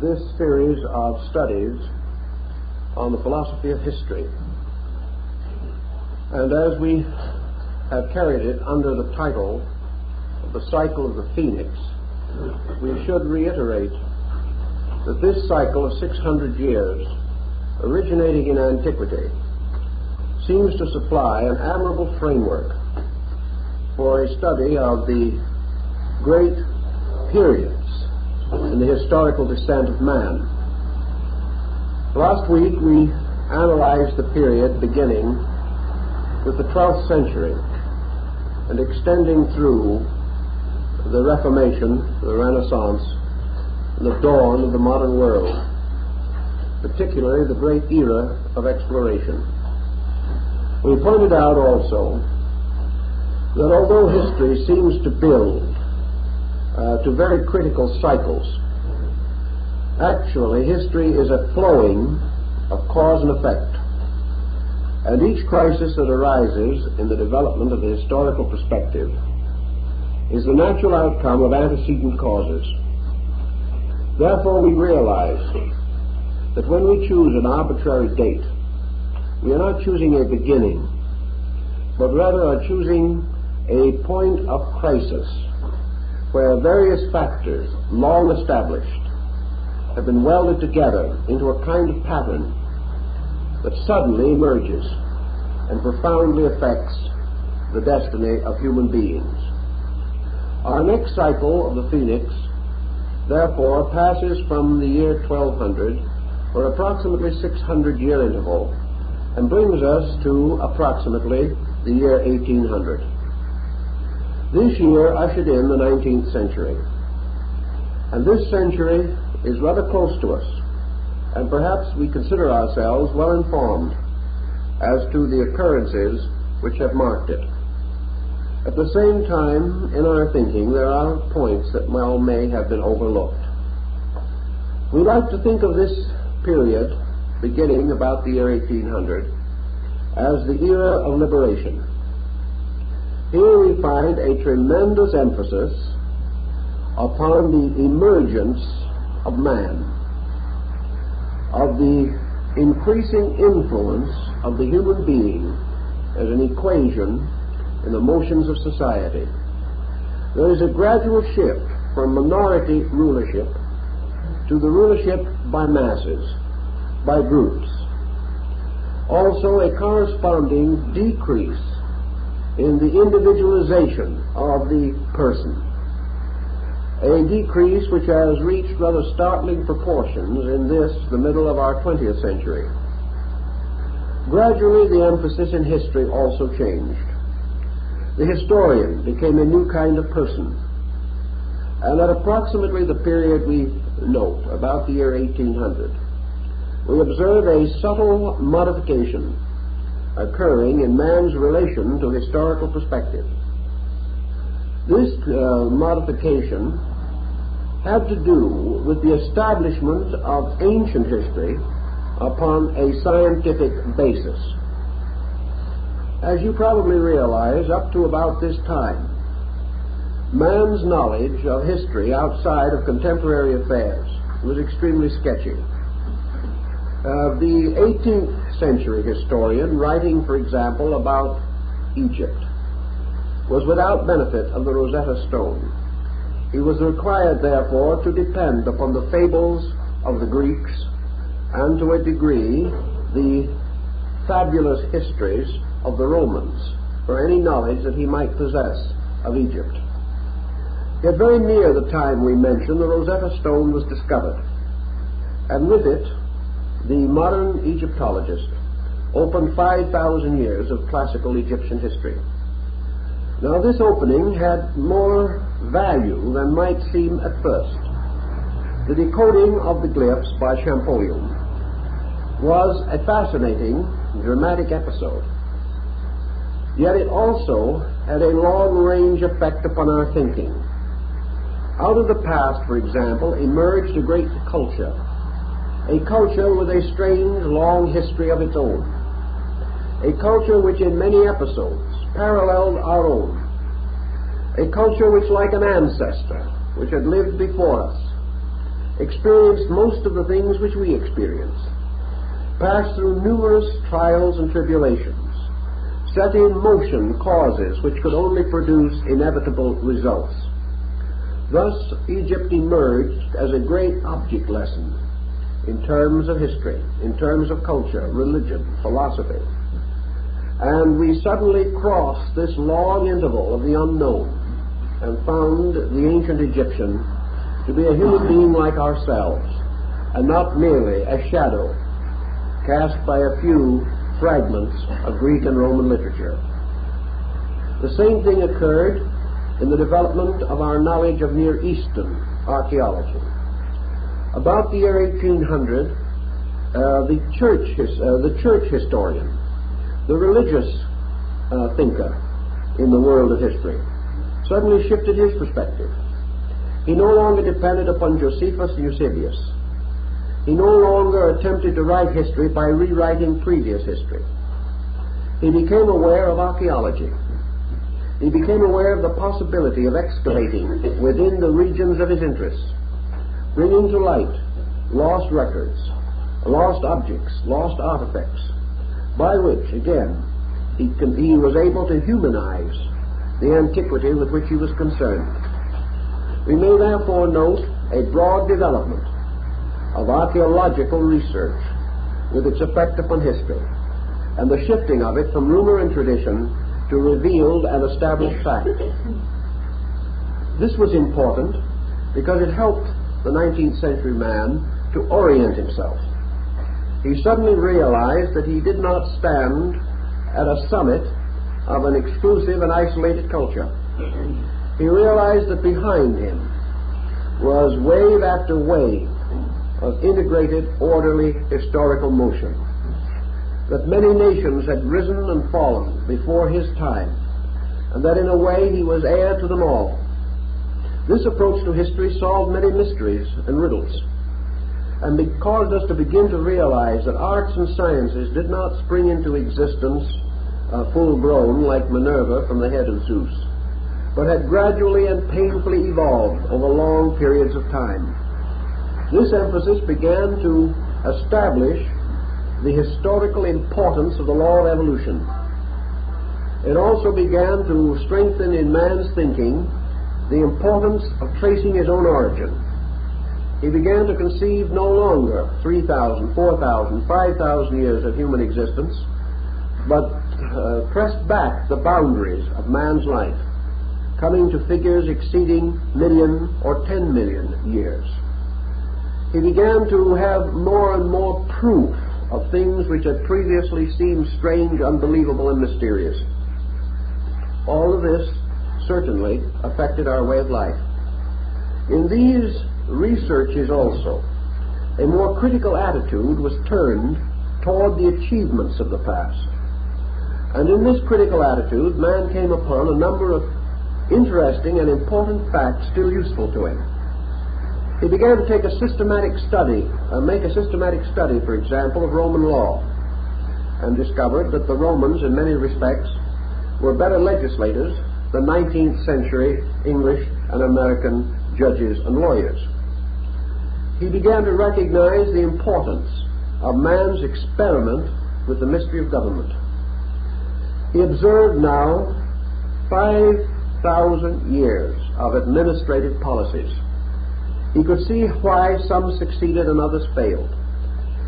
this series of studies on the philosophy of history. And as we have carried it under the title of the cycle of the Phoenix, we should reiterate that this cycle of 600 years, originating in antiquity, seems to supply an admirable framework for a study of the great periods in the historical descent of man. Last week we analyzed the period beginning with the 12th century and extending through the Reformation, the Renaissance, and the dawn of the modern world, particularly the great era of exploration. We pointed out also that although history seems to build to very critical cycles, actually history is a flowing of cause and effect, and each crisis that arises in the development of the historical perspective is the natural outcome of antecedent causes. Therefore we realize that when we choose an arbitrary date, we are not choosing a beginning, but rather are choosing a point of crisis where various factors, long established, have been welded together into a kind of pattern that suddenly emerges and profoundly affects the destiny of human beings. Our next cycle of the Phoenix, therefore, passes from the year 1200 for approximately 600-year interval and brings us to approximately the year 1800. This year ushered in the 19th century, and this century is rather close to us, and perhaps we consider ourselves well informed as to the occurrences which have marked it. At the same time, in our thinking, there are points that may have been overlooked. We like to think of this period, beginning about the year 1800, as the era of liberation. Here we find a tremendous emphasis upon the emergence of man, of the increasing influence of the human being as an equation in the motions of society. There is a gradual shift from minority rulership to the rulership by masses, by groups. Also a corresponding decrease in the individualization of the person, a decrease which has reached rather startling proportions in the middle of our 20th century. Gradually the emphasis in history also changed. The historian became a new kind of person, and at approximately the period we note, about the year 1800, we observe a subtle modification occurring in man's relation to historical perspective. This modification had to do with the establishment of ancient history upon a scientific basis. As you probably realize, up to about this time, man's knowledge of history outside of contemporary affairs was extremely sketchy. The 18th century historian, writing, for example, about Egypt, was without benefit of the Rosetta Stone. He was required, therefore, to depend upon the fables of the Greeks and, to a degree, the fabulous histories of the Romans for any knowledge that he might possess of Egypt. Yet very near the time we mention, the Rosetta Stone was discovered, and with it the modern Egyptologist opened 5,000 years of classical Egyptian history. Now this opening had more value than might seem at first. The decoding of the glyphs by Champollion was a fascinating, dramatic episode. Yet it also had a long-range effect upon our thinking. Out of the past, for example, emerged a great culture, a culture with a strange, long history of its own, a culture which in many episodes paralleled our own, a culture which, like an ancestor which had lived before us, experienced most of the things which we experience, passed through numerous trials and tribulations, set in motion causes which could only produce inevitable results. Thus, Egypt emerged as a great object lesson in terms of history, in terms of culture, religion, philosophy. And we suddenly crossed this long interval of the unknown and found the ancient Egyptian to be a human being like ourselves, and not merely a shadow cast by a few fragments of Greek and Roman literature. The same thing occurred in the development of our knowledge of Near Eastern archaeology. About the year 1800, the church historian, the religious thinker in the world of history, suddenly shifted his perspective. He no longer depended upon Josephus and Eusebius. He no longer attempted to write history by rewriting previous history. He became aware of archaeology. He became aware of the possibility of excavating within the regions of his interests, bringing to light lost records, lost objects, lost artifacts, by which, again, he was able to humanize the antiquity with which he was concerned. We may therefore note a broad development of archaeological research with its effect upon history, and the shifting of it from rumor and tradition to revealed and established fact. This was important because it helped the 19th century man to orient himself. He suddenly realized that he did not stand at a summit of an exclusive and isolated culture. He realized that behind him was wave after wave of integrated, orderly historical motion, that many nations had risen and fallen before his time, and that in a way he was heir to them all. This approach to history solved many mysteries and riddles, and caused us to begin to realize that arts and sciences did not spring into existence full-grown like Minerva from the head of Zeus, but had gradually and painfully evolved over long periods of time. This emphasis began to establish the historical importance of the law of evolution. It also began to strengthen in man's thinking the importance of tracing his own origin. He began to conceive no longer 3,000, 4,000, 5,000 years of human existence, but pressed back the boundaries of man's life, coming to figures exceeding million or 10 million years. He began to have more and more proof of things which had previously seemed strange, unbelievable, and mysterious. All of this certainly affected our way of life. In these researches also, a more critical attitude was turned toward the achievements of the past. And in this critical attitude, man came upon a number of interesting and important facts still useful to him. He began to take a systematic study, for example, of Roman law, and discovered that the Romans, in many respects, were better legislators than 19th century English and American judges and lawyers. He began to recognize the importance of man's experiment with the mystery of government. He observed now 5,000 years of administrative policies. He could see why some succeeded and others failed.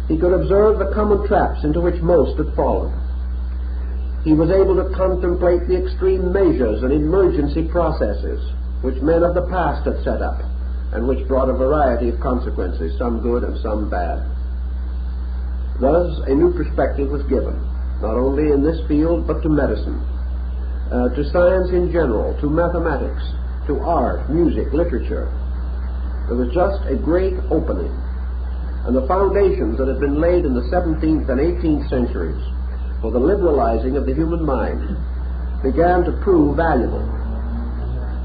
He could observe the common traps into which most had fallen. He was able to contemplate the extreme measures and emergency processes which men of the past had set up, and which brought a variety of consequences, some good and some bad. Thus, a new perspective was given, not only in this field, but to medicine, to science in general, to mathematics, to art, music, literature. There was just a great opening, and the foundations that had been laid in the 17th and 18th centuries for the liberalizing of the human mind began to prove valuable.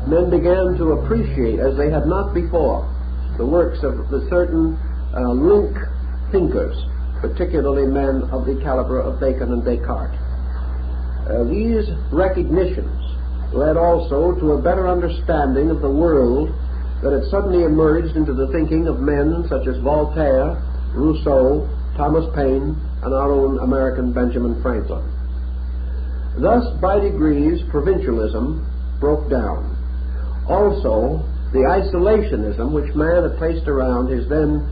Men began to appreciate, as they had not before, the works of the certain link thinkers, particularly men of the caliber of Bacon and Descartes. These recognitions led also to a better understanding of the world that had suddenly emerged into the thinking of men such as Voltaire, Rousseau, Thomas Paine, and our own American Benjamin Franklin. Thus, by degrees, provincialism broke down. Also, the isolationism which man had placed around his then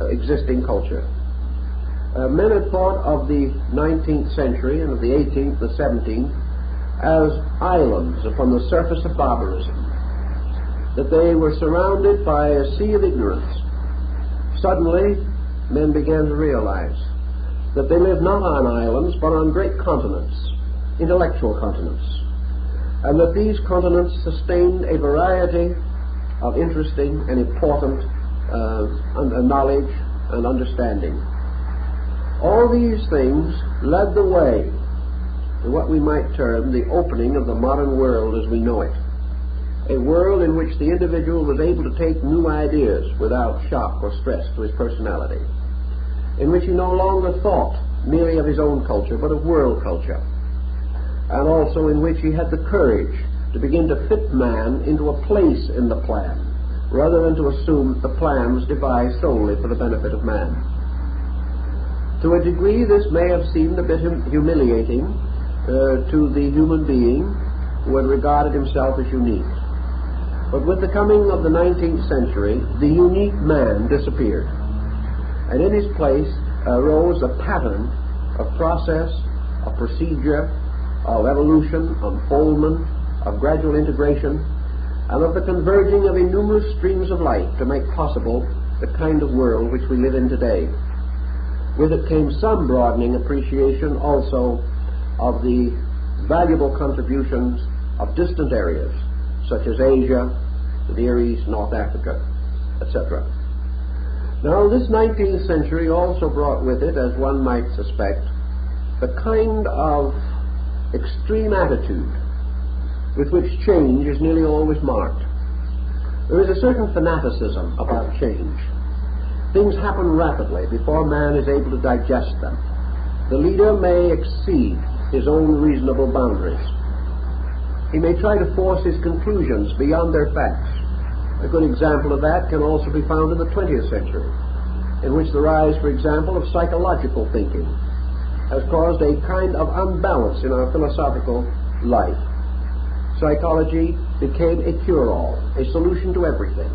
existing culture. Men had thought of the 19th century and of the 18th, the 17th, as islands upon the surface of barbarism, that they were surrounded by a sea of ignorance. Suddenly, men began to realize that they lived not on islands, but on great continents, intellectual continents, and that these continents sustained a variety of interesting and important knowledge and understanding. All these things led the way to what we might term the opening of the modern world as we know it, a world in which the individual was able to take new ideas without shock or stress to his personality, in which he no longer thought merely of his own culture, but of world culture, and also in which he had the courage to begin to fit man into a place in the plan, rather than to assume that the plan was devised solely for the benefit of man. To a degree, this may have seemed a bit humiliating to the human being who had regarded himself as unique. But with the coming of the 19th century, the unique man disappeared, and in his place arose a pattern of process, of procedure, of evolution, unfoldment, of gradual integration, and of the converging of innumerous streams of life to make possible the kind of world which we live in today. With it came some broadening appreciation also of the valuable contributions of distant areas, such as Asia, the Near East, North Africa, etc. Now, this 19th century also brought with it, as one might suspect, the kind of extreme attitude with which change is nearly always marked. There is a certain fanaticism about change. Things happen rapidly before man is able to digest them. The leader may exceed his own reasonable boundaries. He may try to force his conclusions beyond their facts. A good example of that can also be found in the 20th century, in which the rise, for example, of psychological thinking has caused a kind of unbalance in our philosophical life. Psychology became a cure-all, a solution to everything,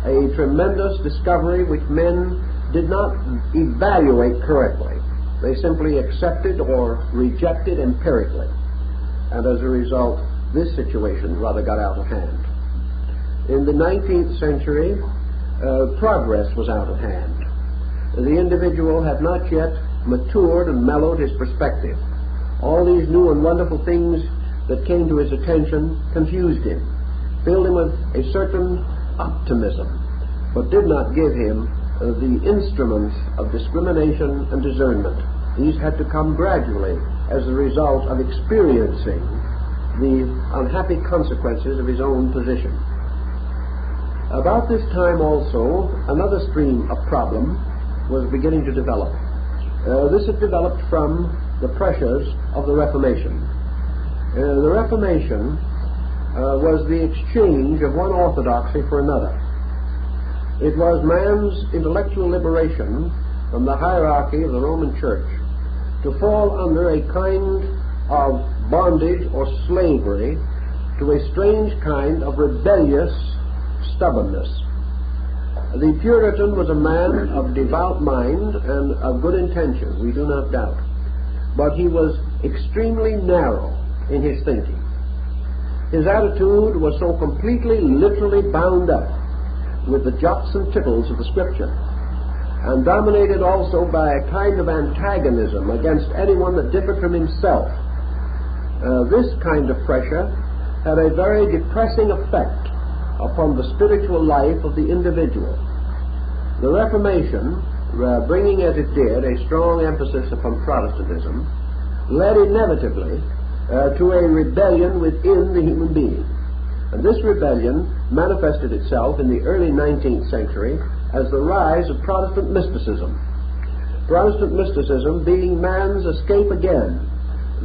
a tremendous discovery which men did not evaluate correctly. They simply accepted or rejected empirically, and as a result, this situation rather got out of hand. In the 19th century, progress was out of hand. The individual had not yet matured and mellowed his perspective. All these new and wonderful things that came to his attention confused him, filled him with a certain optimism, but did not give him the instruments of discrimination and discernment. These had to come gradually as a result of experiencing the unhappy consequences of his own position. About this time also, another stream of problem was beginning to develop. This had developed from the pressures of the Reformation. The Reformation was the exchange of one orthodoxy for another. It was man's intellectual liberation from the hierarchy of the Roman Church to fall under a kind of bondage or slavery to a strange kind of rebellious stubbornness. The Puritan was a man of devout mind and of good intention, we do not doubt, but he was extremely narrow in his thinking. His attitude was so completely literally bound up with the jots and tittles of the Scripture, and dominated also by a kind of antagonism against anyone that differed from himself. This kind of pressure had a very depressing effect upon the spiritual life of the individual. The Reformation, bringing as it did a strong emphasis upon Protestantism, led inevitably to a rebellion within the human being. And this rebellion manifested itself in the early 19th century as the rise of Protestant mysticism. Protestant mysticism being man's escape again,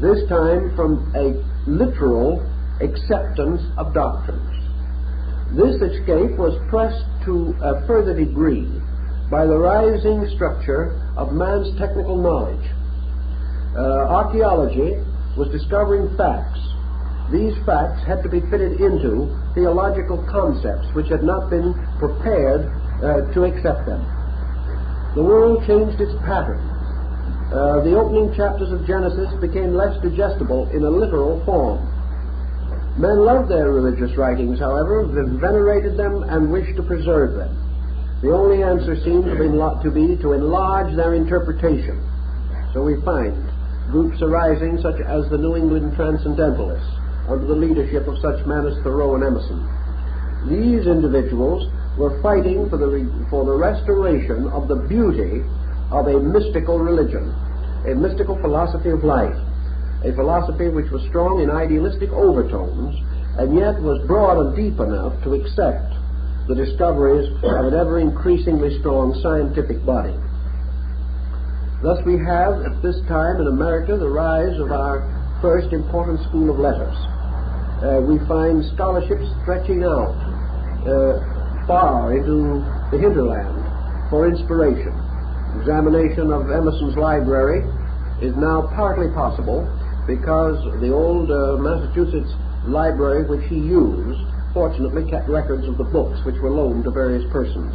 this time from a literal acceptance of doctrines. This escape was pressed to a further degree by the rising structure of man's technical knowledge. Archaeology was discovering facts. These facts had to be fitted into theological concepts which had not been prepared to accept them. The world changed its pattern. The opening chapters of Genesis became less digestible in a literal form. Men loved their religious writings, however, venerated them, and wished to preserve them. The only answer seemed to be to enlarge their interpretation. So we find groups arising such as the New England Transcendentalists, under the leadership of such men as Thoreau and Emerson. These individuals were fighting for the restoration of the beauty of a mystical religion, a mystical philosophy of life, a philosophy which was strong in idealistic overtones and yet was broad and deep enough to accept the discoveries of an ever-increasingly strong scientific body. Thus we have at this time in America the rise of our first important school of letters. We find scholarships stretching out far into the hinterland for inspiration. Examination of Emerson's library is now partly possible because the old Massachusetts library which he used fortunately kept records of the books which were loaned to various persons.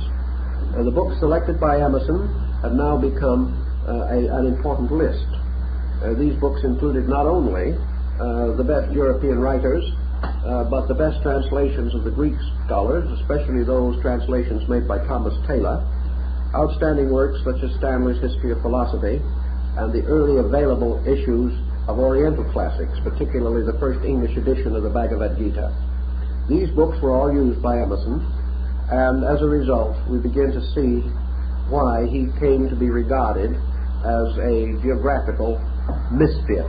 The books selected by Emerson have now become an important list. These books included not only the best European writers, but the best translations of the Greek scholars, especially those translations made by Thomas Taylor, outstanding works such as Stanley's History of Philosophy, and the early available issues of Oriental classics, particularly the first English edition of the Bhagavad Gita. These books were all used by Emerson, and as a result, we begin to see why he came to be regarded as a geographical misfit,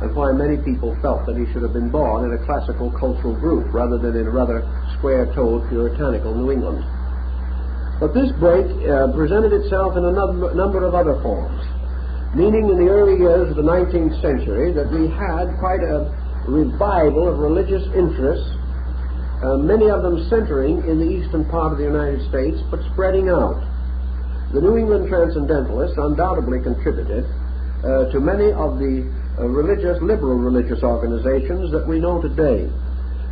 and why many people felt that he should have been born in a classical cultural group rather than in a rather square-toed, puritanical New England. But this break presented itself in a number of other forms, meaning in the early years of the 19th century that we had quite a revival of religious interests, many of them centering in the eastern part of the United States, but spreading out. The New England Transcendentalists undoubtedly contributed to many of the liberal religious organizations that we know today.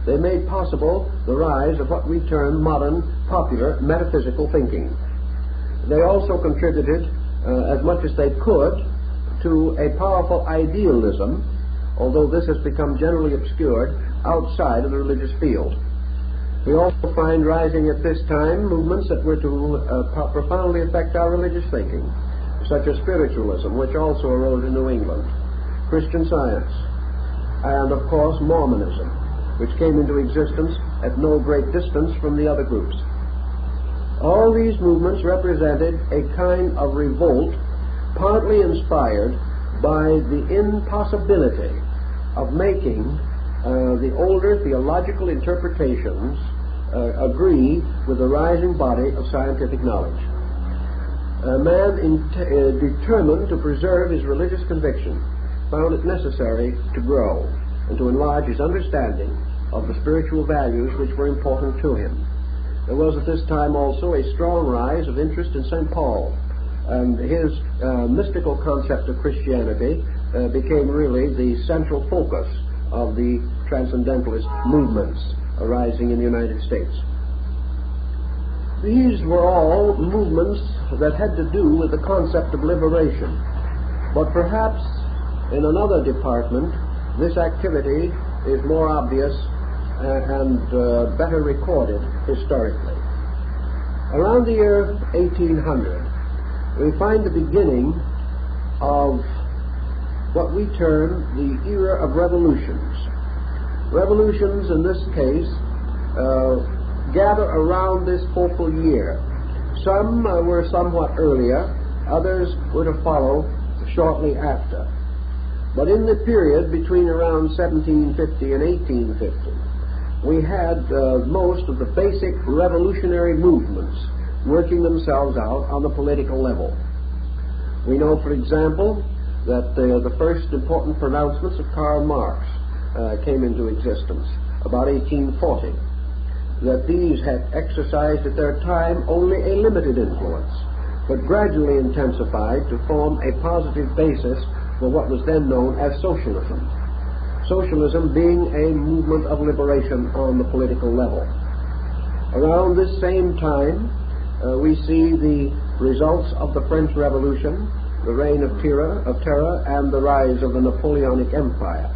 They made possible the rise of what we term modern, popular, metaphysical thinking. They also contributed as much as they could to a powerful idealism, although this has become generally obscured outside of the religious field. We also find rising at this time movements that were to profoundly affect our religious thinking, such as spiritualism, which also arose in New England, Christian Science, and of course Mormonism, which came into existence at no great distance from the other groups. All these movements represented a kind of revolt, partly inspired by the impossibility of making the older theological interpretations agree with the rising body of scientific knowledge. A man determined to preserve his religious conviction found it necessary to grow and to enlarge his understanding of the spiritual values which were important to him. There was at this time also a strong rise of interest in St. Paul, and his mystical concept of Christianity became really the central focus of the transcendentalist movements arising in the United States. These were all movements that had to do with the concept of liberation, but perhaps in another department this activity is more obvious and better recorded historically. Around the year 1800, we find the beginning of what we term the era of revolutions. Revolutions in this case gather around this focal year. Some were somewhat earlier, others were to follow shortly after. But in the period between around 1750 and 1850, we had most of the basic revolutionary movements working themselves out on the political level. We know, for example, that the first important pronouncements of Karl Marx came into existence about 1840. that these had exercised at their time only a limited influence, but gradually intensified to form a positive basis for what was then known as socialism. Socialism being a movement of liberation on the political level. Around this same time, we see the results of the French Revolution, the reign of terror, and the rise of the Napoleonic Empire.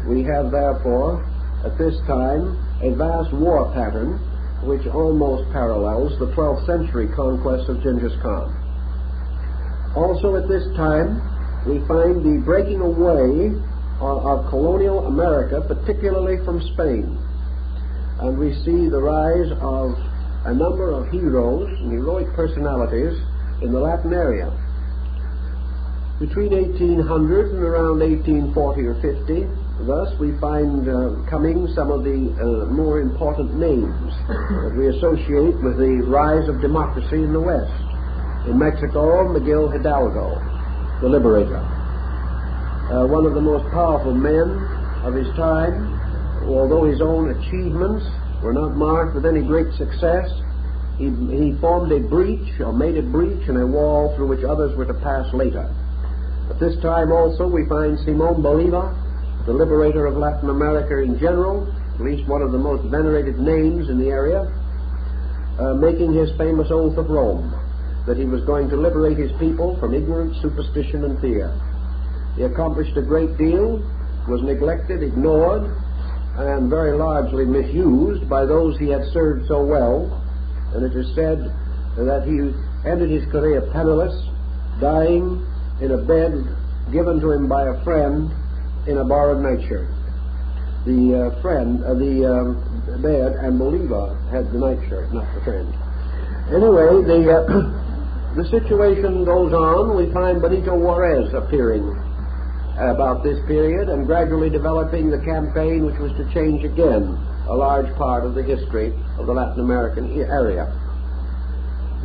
We have, therefore, at this time, a vast war pattern which almost parallels the 12th century conquest of Genghis Khan. Also at this time, we find the breaking away of colonial America, particularly from Spain. And we see the rise of a number of heroes and heroic personalities in the Latin area. Between 1800 and around 1840 or 50, thus we find coming some of the more important names that we associate with the rise of democracy in the West. In Mexico, Miguel Hidalgo, the liberator. One of the most powerful men of his time, although his own achievements were not marked with any great success, he formed a breach, or made a breach in a wall through which others were to pass later. At this time also we find Simón Bolívar, the liberator of Latin America in general, at least one of the most venerated names in the area, making his famous oath of Rome, that he was going to liberate his people from ignorance, superstition, and fear. He accomplished a great deal, was neglected, ignored, and very largely misused by those he had served so well, and it is said that he ended his career penniless, dying in a bed given to him by a friend in a borrowed nightshirt. The bed, and Bolivar had the nightshirt, not the friend. Anyway, the situation goes on. We find Benito Juarez appearing about this period and gradually developing the campaign which was to change again a large part of the history of the Latin American area.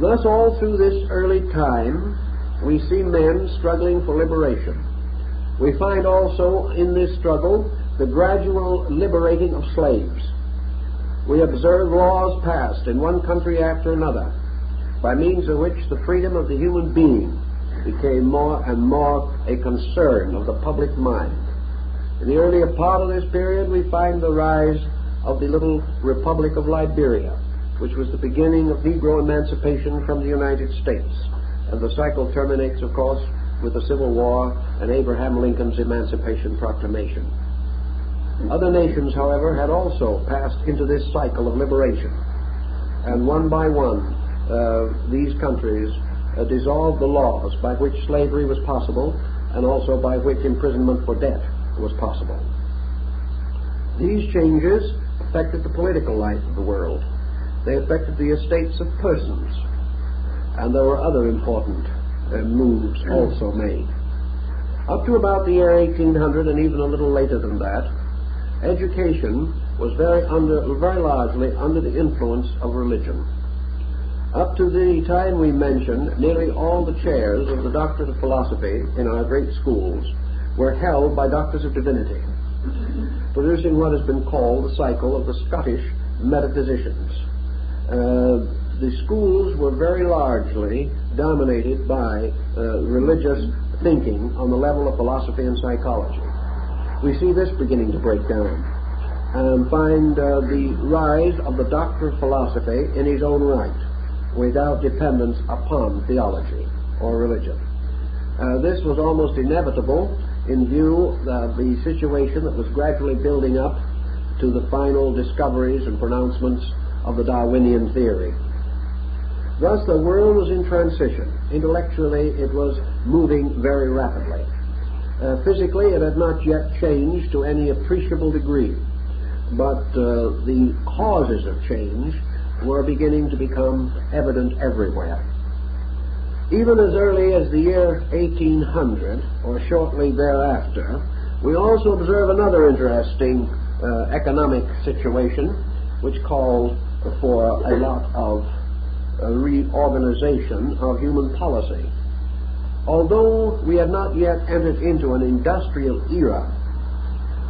Thus, all through this early time, we see men struggling for liberation. We find also in this struggle the gradual liberating of slaves. We observe laws passed in one country after another, by means of which the freedom of the human being became more and more a concern of the public mind. In the earlier part of this period, we find the rise of the little Republic of Liberia, which was the beginning of Negro emancipation from the United States. And the cycle terminates, of course, with the Civil War and Abraham Lincoln's Emancipation Proclamation. Other nations, however, had also passed into this cycle of liberation. And one by one, these countries dissolved the laws by which slavery was possible and also by which imprisonment for debt was possible. These changes affected the political life of the world. They affected the estates of persons. And there were other important moves also made. Up to about the year 1800, and even a little later than that, education was very largely under the influence of religion. Up to the time we mentioned, nearly all the chairs of the doctorate of philosophy in our great schools were held by doctors of divinity, producing what has been called the cycle of the Scottish metaphysicians. The schools were very largely dominated by religious thinking on the level of philosophy and psychology. We see this beginning to break down and find the rise of the doctor of philosophy in his own right, without dependence upon theology or religion. This was almost inevitable in view of the situation that was gradually building up to the final discoveries and pronouncements of the Darwinian theory. Thus, the world was in transition. Intellectually, it was moving very rapidly. Physically, it had not yet changed to any appreciable degree, but the causes of change were beginning to become evident everywhere. Even as early as the year 1800, or shortly thereafter, we also observe another interesting economic situation which called for a lot of reorganization of human policy. Although we had not yet entered into an industrial era,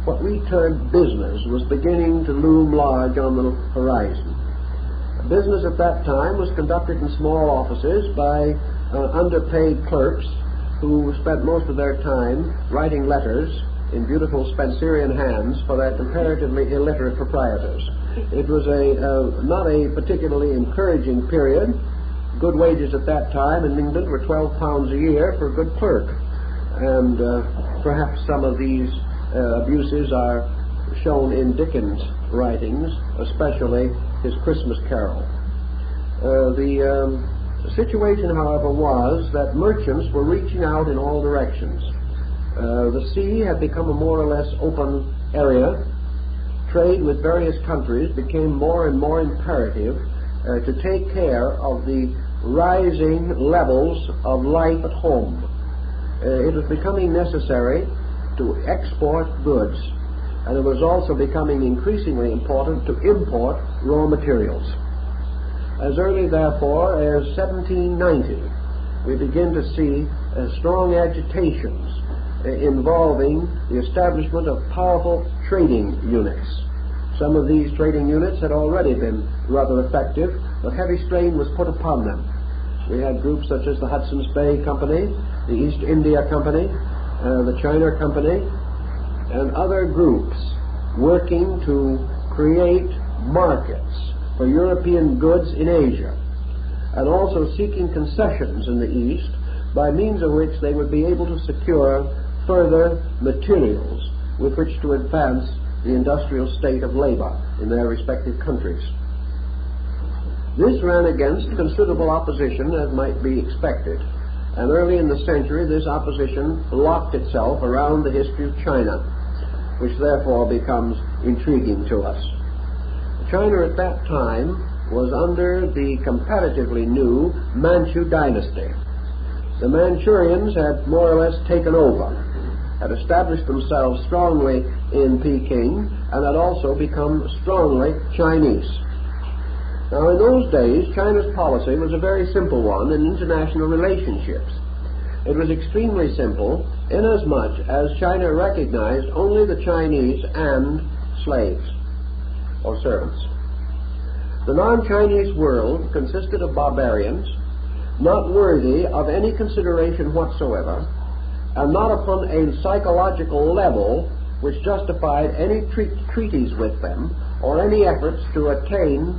what we termed business was beginning to loom large on the horizon. Business at that time was conducted in small offices by underpaid clerks who spent most of their time writing letters in beautiful Spencerian hands for their comparatively illiterate proprietors. It was not a particularly encouraging period. Good wages at that time in England were £12 a year for a good clerk, and perhaps some of these abuses are shown in Dickens' writings, especially his Christmas Carol. The situation, however, was that merchants were reaching out in all directions. The sea had become a more or less open area. Trade with various countries became more and more imperative to take care of the rising levels of life at home. It was becoming necessary to export goods, and it was also becoming increasingly important to import raw materials. As early, therefore, as 1790, we begin to see strong agitations involving the establishment of powerful trading units. Some of these trading units had already been rather effective, but heavy strain was put upon them. We had groups such as the Hudson's Bay Company, the East India Company, the China Company, and other groups working to create markets for European goods in Asia, and also seeking concessions in the East by means of which they would be able to secure further materials with which to advance the industrial state of labor in their respective countries. This ran against considerable opposition, as might be expected, and early in the century this opposition locked itself around the history of China, which therefore becomes intriguing to us. China at that time was under the comparatively new Manchu dynasty. The Manchurians had more or less taken over, had established themselves strongly in Peking, and had also become strongly Chinese. Now, in those days, China's policy was a very simple one in international relationships. It was extremely simple inasmuch as China recognized only the Chinese and slaves or servants. The non-Chinese world consisted of barbarians, not worthy of any consideration whatsoever, and not upon a psychological level which justified any treaties with them or any efforts to attain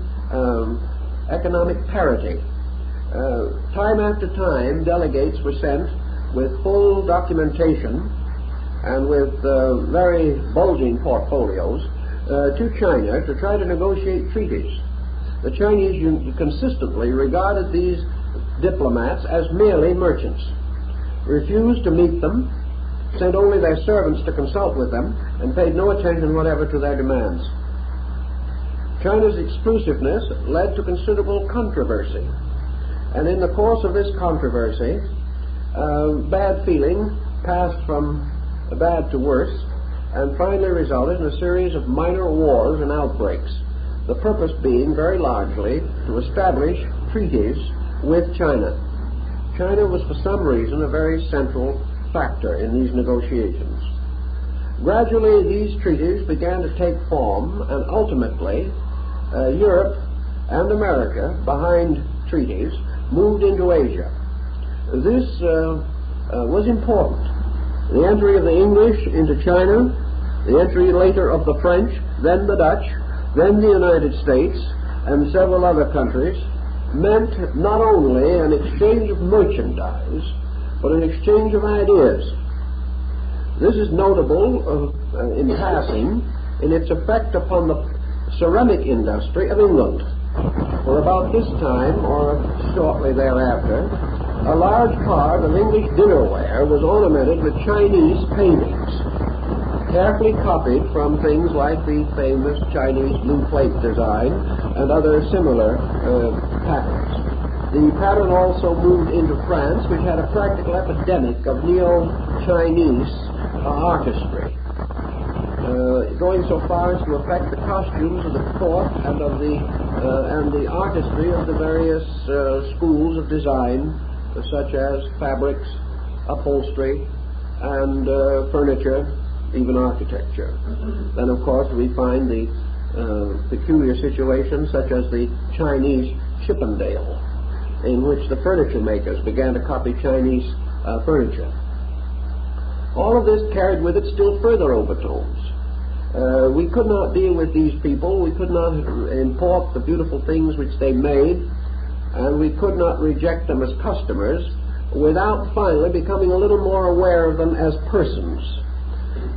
economic parity. Time after time, delegates were sent with full documentation and with very bulging portfolios to China to try to negotiate treaties. The Chinese consistently regarded these diplomats as merely merchants, refused to meet them, sent only their servants to consult with them, and paid no attention whatever to their demands. China's exclusiveness led to considerable controversy, and in the course of this controversy, bad feeling passed from bad to worse, and finally resulted in a series of minor wars and outbreaks, the purpose being very largely to establish treaties with China. China was for some reason a very central factor in these negotiations. Gradually these treaties began to take form, and ultimately Europe and America, behind treaties, moved into Asia. This was important. The entry of the English into China, the entry later of the French, then the Dutch, then the United States, and several other countries, meant not only an exchange of merchandise, but an exchange of ideas. This is notable in passing in its effect upon the ceramic industry of England. For about this time, or shortly thereafter, a large part of English dinnerware was ornamented with Chinese paintings, carefully copied from things like the famous Chinese blue plate design and other similar patterns. The pattern also moved into France, which had a practical epidemic of neo-Chinese artistry, going so far as to affect the costumes of the court and of the artistry of the various schools of design, such as fabrics, upholstery, and furniture, even architecture. Then, of course, we find the peculiar situations such as the Chinese Chippendale, in which the furniture makers began to copy Chinese furniture. All of this carried with it still further overtones. We could not deal with these people, we could not import the beautiful things which they made, and we could not reject them as customers without finally becoming a little more aware of them as persons.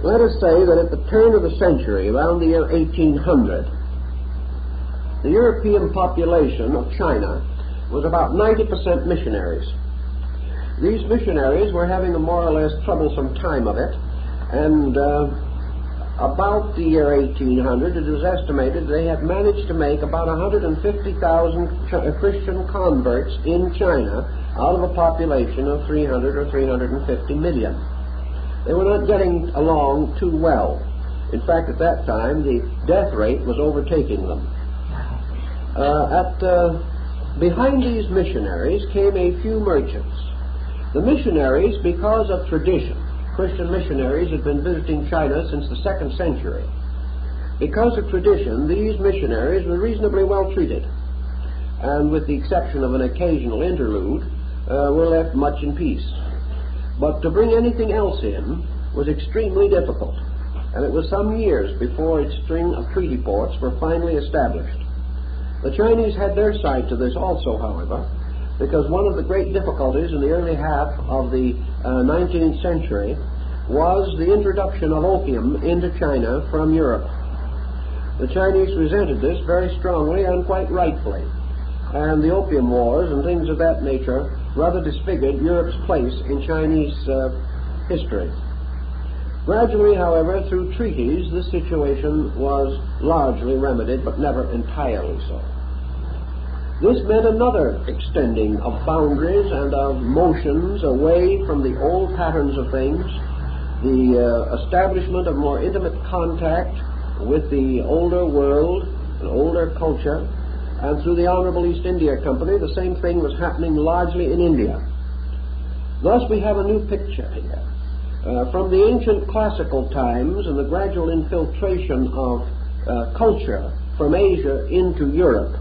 Let us say that at the turn of the century, around the year 1800, the European population of China was about 90% missionaries. These missionaries were having a more or less troublesome time of it, and about the year 1800, it was estimated they had managed to make about 150,000 Christian converts in China out of a population of 300 or 350 million. They were not getting along too well. In fact, at that time, the death rate was overtaking them. Behind these missionaries came a few merchants. The missionaries, because of tradition, Christian missionaries had been visiting China since the 2nd century. Because of tradition, these missionaries were reasonably well treated, and with the exception of an occasional interlude, were left much in peace. But to bring anything else in was extremely difficult, and it was some years before its string of treaty ports were finally established. The Chinese had their side to this also, however, because one of the great difficulties in the early half of the 19th century was the introduction of opium into China from Europe. The Chinese resented this very strongly and quite rightfully, and the opium wars and things of that nature rather disfigured Europe's place in Chinese history. Gradually, however, through treaties, this situation was largely remedied, but never entirely so. This meant another extending of boundaries and of motions away from the old patterns of things, the establishment of more intimate contact with the older world, an older culture, and through the Honorable East India Company, the same thing was happening largely in India. Thus we have a new picture here. From the ancient classical times and the gradual infiltration of culture from Asia into Europe,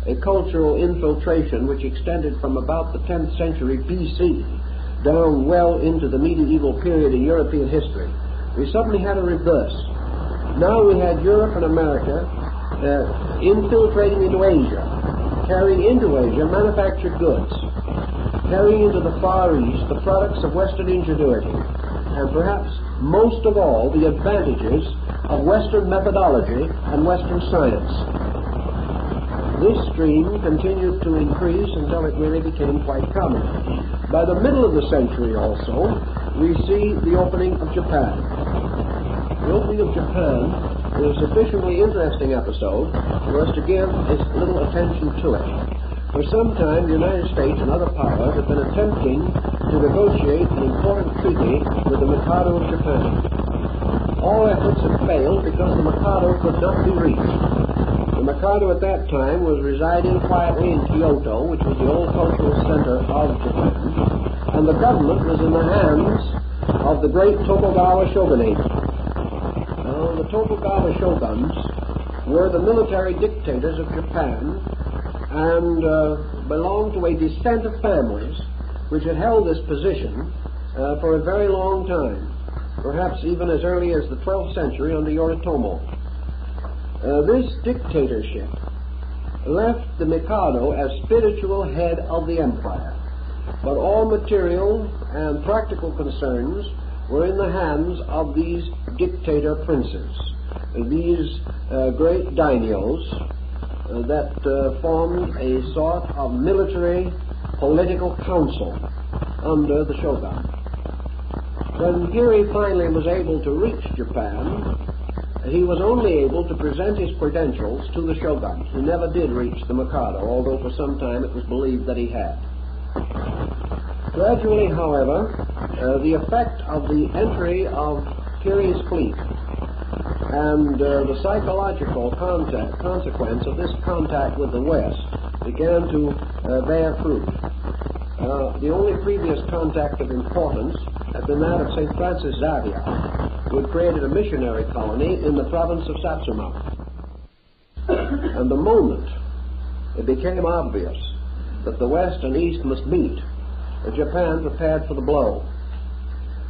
a cultural infiltration which extended from about the 10th century B.C. down well into the medieval period in European history, we suddenly had a reverse. Now we had Europe and America infiltrating into Asia, carrying into Asia manufactured goods, carrying into the Far East the products of Western ingenuity, and perhaps most of all the advantages of Western methodology and Western science. This stream continued to increase until it really became quite prominent. By the middle of the century also, we see the opening of Japan. The opening of Japan is a sufficiently interesting episode for us to give a little attention to it. For some time, the United States and other powers have been attempting to negotiate an important treaty with the Mikado of Japan. All efforts have failed because the Mikado could not be reached. The Mikado at that time was residing quietly in Kyoto, which was the old cultural center of Japan, and the government was in the hands of the great Tokugawa shogunate. The Tokugawa shoguns were the military dictators of Japan and belonged to a descent of families which had held this position for a very long time, perhaps even as early as the 12th century under Yoritomo. This dictatorship left the Mikado as spiritual head of the empire, but all material and practical concerns were in the hands of these dictator princes, these great daimyos that formed a sort of military political council under the shogun. When Hiri finally was able to reach Japan, he was only able to present his credentials to the shogun. He never did reach the Mikado, although for some time it was believed that he had. Gradually, however, the effect of the entry of Hiri's fleet and the psychological consequence of this contact with the West began to bear fruit. The only previous contact of importance had been that of St. Francis Xavier, who had created a missionary colony in the province of Satsuma. And the moment it became obvious that the West and East must meet, Japan prepared for the blow.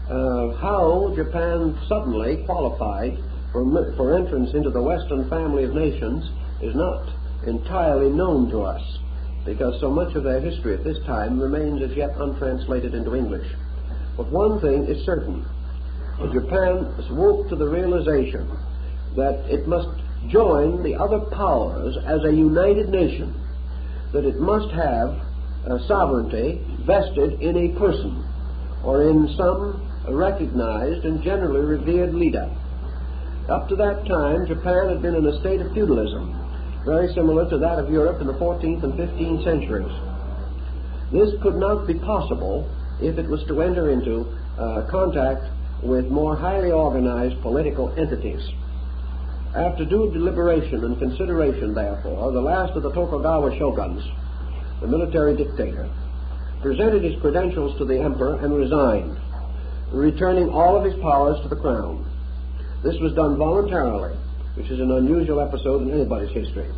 How Japan suddenly qualified for entrance into the Western family of nations is not entirely known to us, because so much of their history at this time remains as yet untranslated into English. But one thing is certain: Japan woke to the realization that it must join the other powers as a united nation, that it must have sovereignty vested in a person or in some recognized and generally revered leader. Up to that time, Japan had been in a state of feudalism, very similar to that of Europe in the 14th and 15th centuries. This could not be possible if it was to enter into contact with more highly organized political entities. After due deliberation and consideration, therefore, the last of the Tokugawa shoguns, the military dictator, presented his credentials to the emperor and resigned, returning all of his powers to the crown. This was done voluntarily, which is an unusual episode in anybody's history,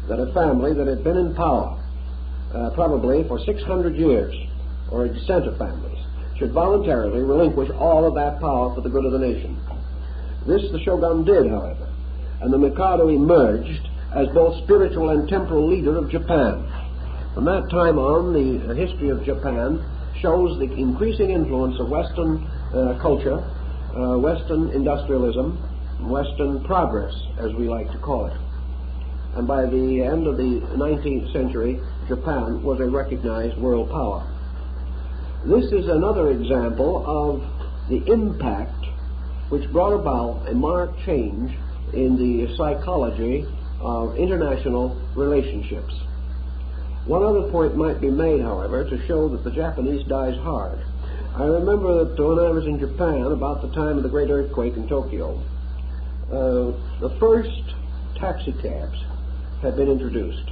that a family that had been in power probably for 600 years, or a descent of families, should voluntarily relinquish all of that power for the good of the nation. This the shogun did, however, and the Mikado emerged as both spiritual and temporal leader of Japan. From that time on, the history of Japan shows the increasing influence of Western culture, Western industrialism, Western progress, as we like to call it. And by the end of the 19th century, Japan was a recognized world power. This is another example of the impact which brought about a marked change in the psychology of international relationships. One other point might be made, however, to show that the Japanese dies hard. I remember that when I was in Japan about the time of the great earthquake in Tokyo, the first taxi cabs had been introduced.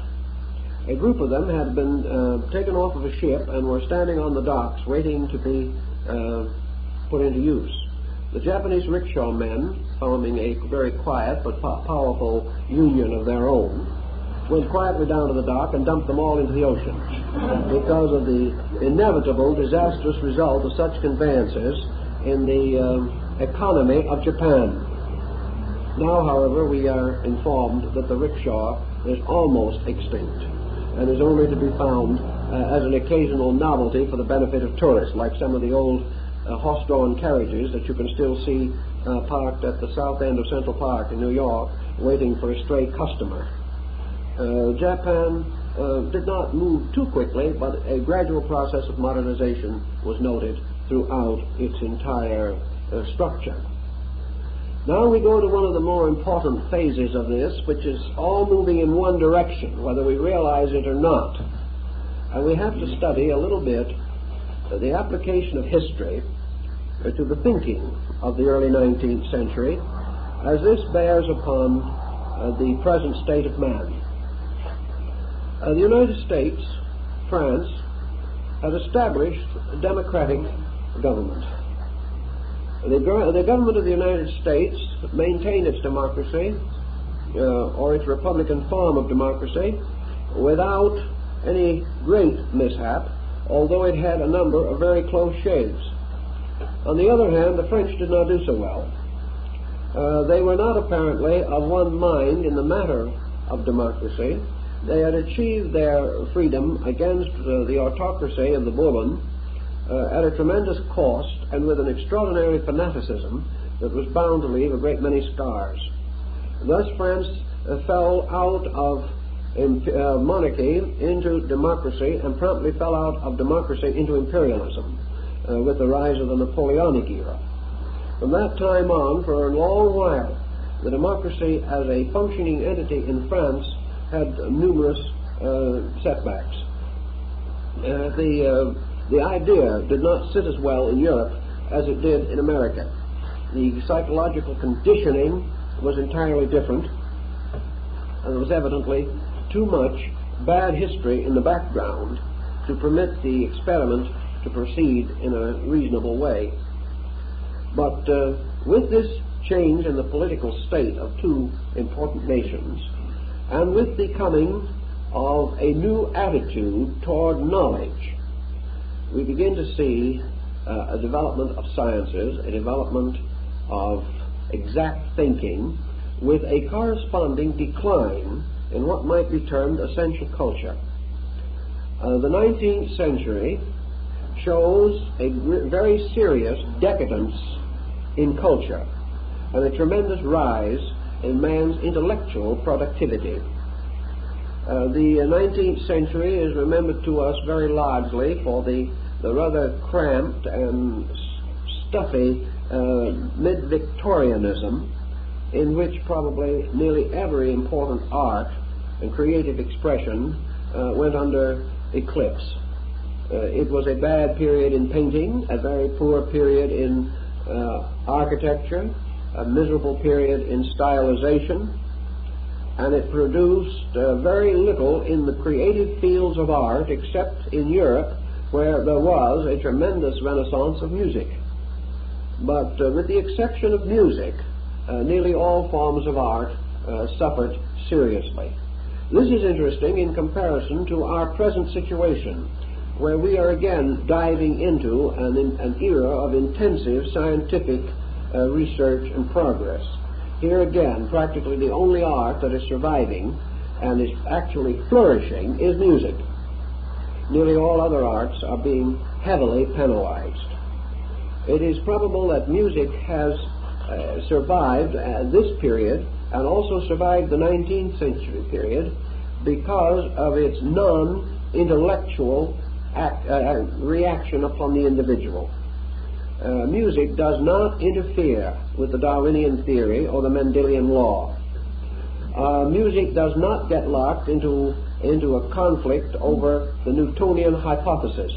A group of them had been taken off of a ship and were standing on the docks waiting to be put into use. The Japanese rickshaw men, forming a very quiet but powerful union of their own, went quietly down to the dock and dumped them all into the ocean because of the inevitable disastrous result of such conveyances in the economy of Japan. Now, however, we are informed that the rickshaw is almost extinct and is only to be found as an occasional novelty for the benefit of tourists, like some of the old horse-drawn carriages that you can still see parked at the south end of Central Park in New York, waiting for a stray customer. Japan did not move too quickly, but a gradual process of modernization was noted throughout its entire structure. Now we go to one of the more important phases of this, which is all moving in one direction, whether we realize it or not. And we have to study a little bit the application of history to the thinking of the early 19th century, as this bears upon the present state of man. The United States, France, has established a democratic government. The government of the United States maintained its democracy, or its republican form of democracy, without any great mishap, although it had a number of very close shaves. On the other hand, the French did not do so well. They were not apparently of one mind in the matter of democracy. They had achieved their freedom against the autocracy of the Bourbon at a tremendous cost and with an extraordinary fanaticism that was bound to leave a great many scars. Thus France fell out of monarchy into democracy and promptly fell out of democracy into imperialism with the rise of the Napoleonic era. From that time on, for a long while, the democracy as a functioning entity in France had numerous setbacks. The idea did not sit as well in Europe as it did in America. The psychological conditioning was entirely different, and there was evidently too much bad history in the background to permit the experiment to proceed in a reasonable way. But with this change in the political state of two important nations, and with the coming of a new attitude toward knowledge, we begin to see a development of sciences, a development of exact thinking, with a corresponding decline in what might be termed essential culture. The 19th century shows a very serious decadence in culture and a tremendous rise in man's intellectual productivity. The 19th century is remembered to us very largely for the rather cramped and stuffy mid-Victorianism in which probably nearly every important art and creative expression went under eclipse. It was a bad period in painting, a very poor period in architecture, a miserable period in stylization, and it produced very little in the creative fields of art except in Europe, where there was a tremendous renaissance of music. But with the exception of music, nearly all forms of art suffered seriously. This is interesting in comparison to our present situation, where we are again diving into an era of intensive scientific research and progress. Here again, practically the only art that is surviving and is actually flourishing is music. Nearly all other arts are being heavily penalized. It is probable that music has survived this period and also survived the 19th century period because of its non-intellectual reaction upon the individual. Music does not interfere with the Darwinian theory or the Mendelian law. Music does not get locked into a conflict over the Newtonian hypothesis.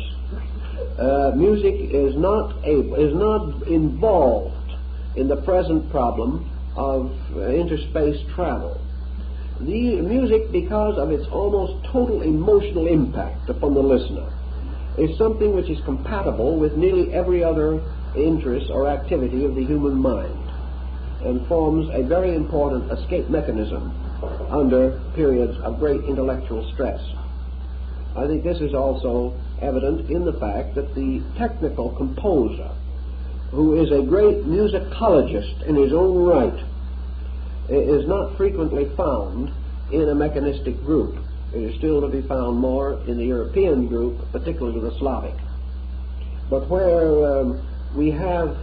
Music is not involved in the present problem of interspace travel. The music, because of its almost total emotional impact upon the listener, is something which is compatible with nearly every other interest or activity of the human mind and forms a very important escape mechanism under periods of great intellectual stress. I think this is also evident in the fact that the technical composer, who is a great musicologist in his own right, is not frequently found in a mechanistic group. It is still to be found more in the European group, particularly the Slavic. But where we have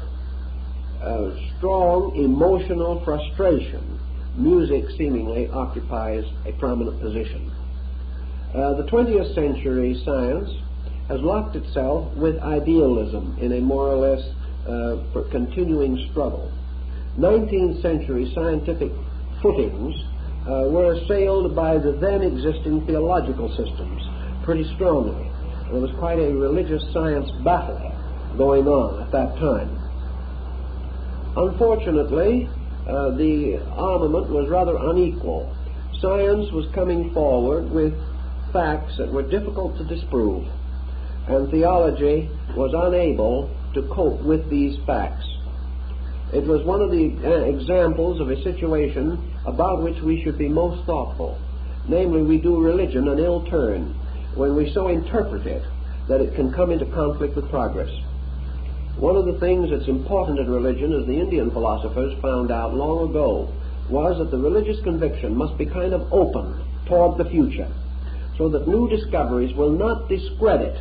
strong emotional frustration, music seemingly occupies a prominent position. The 20th century science has locked itself with idealism in a more or less continuing struggle. 19th century scientific footings were assailed by the then existing theological systems pretty strongly. There was quite a religious science battle going on at that time. Unfortunately, the armament was rather unequal. Science was coming forward with facts that were difficult to disprove, and theology was unable to cope with these facts. It was one of the examples of a situation about which we should be most thoughtful. Namely, we do religion an ill turn when we so interpret it that it can come into conflict with progress. One of the things that's important in religion, as the Indian philosophers found out long ago, was that the religious conviction must be kind of open toward the future, so that new discoveries will not discredit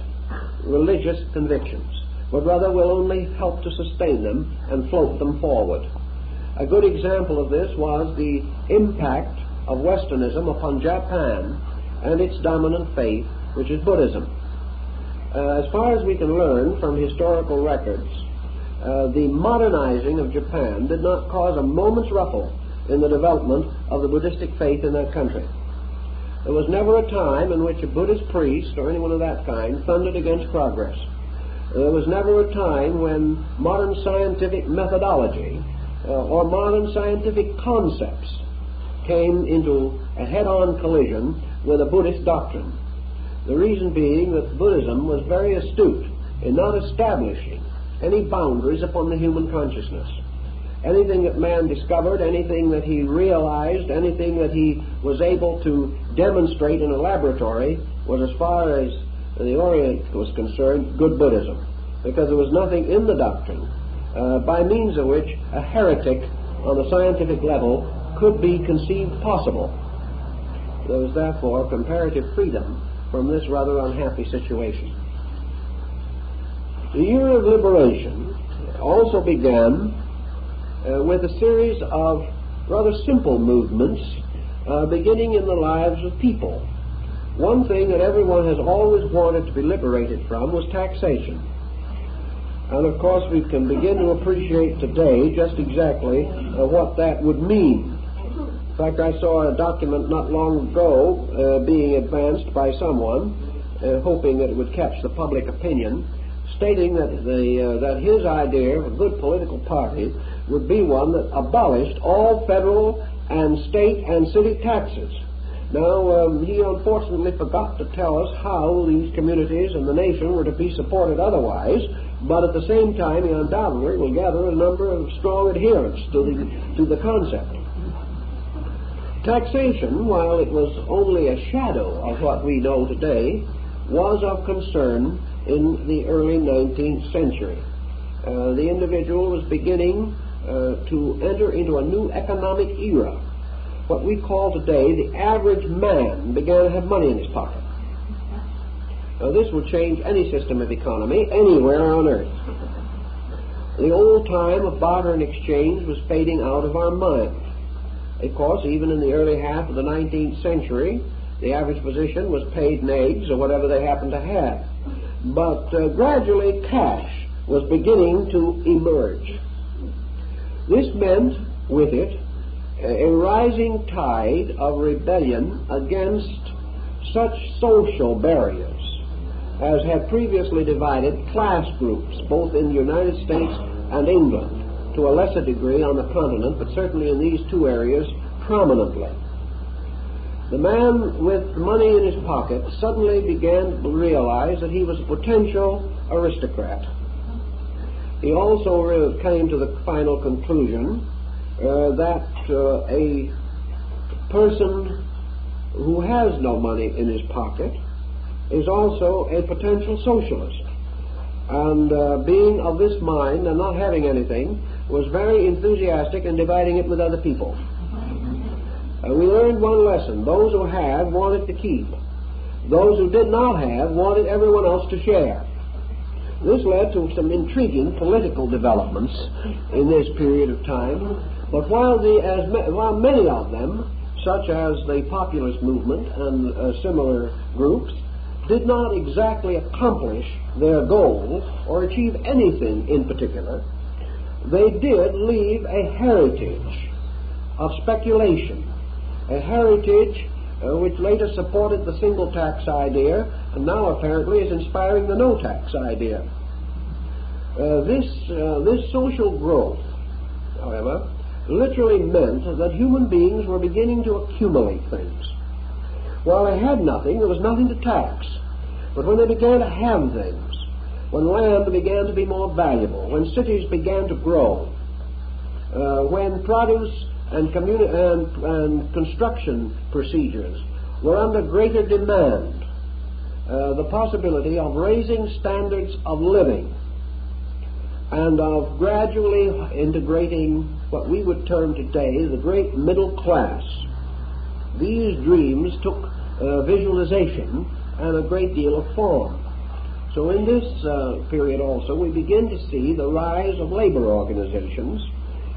religious convictions, but rather will only help to sustain them and float them forward. A good example of this was the impact of Westernism upon Japan and its dominant faith, which is Buddhism. As far as we can learn from historical records, the modernizing of Japan did not cause a moment's ruffle in the development of the Buddhistic faith in that country. There was never a time in which a Buddhist priest or anyone of that kind thundered against progress. There was never a time when modern scientific methodology or modern scientific concepts came into a head-on collision with a Buddhist doctrine. The reason being that Buddhism was very astute in not establishing any boundaries upon the human consciousness. Anything that man discovered, anything that he realized, anything that he was able to demonstrate in a laboratory was, as far as the Orient was concerned, good Buddhism, because there was nothing in the doctrine by means of which a heretic on the scientific level could be conceived possible. There was therefore comparative freedom from this rather unhappy situation. The year of liberation also began with a series of rather simple movements beginning in the lives of people. One thing that everyone has always wanted to be liberated from was taxation. And of course we can begin to appreciate today just exactly what that would mean. In fact, I saw a document not long ago being advanced by someone, hoping that it would catch the public opinion, stating that his idea of a good political party would be one that abolished all federal and state and city taxes. Now, he unfortunately forgot to tell us how these communities and the nation were to be supported otherwise, but at the same time, he undoubtedly will gather a number of strong adherents to the concept. Taxation, while it was only a shadow of what we know today, was of concern in the early 19th century. The individual was beginning to enter into a new economic era. What we call today the average man began to have money in his pocket. Now this will change any system of economy anywhere on earth. The old time of barter and exchange was fading out of our mind. Of course, even in the early half of the 19th century, the average physician was paid in eggs or whatever they happened to have. But gradually cash was beginning to emerge. This meant with it a rising tide of rebellion against such social barriers as had previously divided class groups both in the United States and England, to a lesser degree on the continent, but certainly in these two areas prominently. The man with money in his pocket suddenly began to realize that he was a potential aristocrat. He also came to the final conclusion that a person who has no money in his pocket is also a potential socialist. And being of this mind and not having anything, was very enthusiastic in dividing it with other people. We learned one lesson. Those who had wanted to keep. Those who did not have wanted everyone else to share. This led to some intriguing political developments in this period of time. But while many of them, such as the populist movement and similar groups, did not exactly accomplish their goal or achieve anything in particular, they did leave a heritage of speculation, a heritage which later supported the single tax idea and now apparently is inspiring the no tax idea. This social growth, however, literally meant that human beings were beginning to accumulate things. While they had nothing, there was nothing to tax. But when they began to have things, when land began to be more valuable, when cities began to grow, when produce and construction procedures were under greater demand, the possibility of raising standards of living and of gradually integrating what we would term today the great middle class. These dreams took visualization and a great deal of form. So in this period also we begin to see the rise of labor organizations,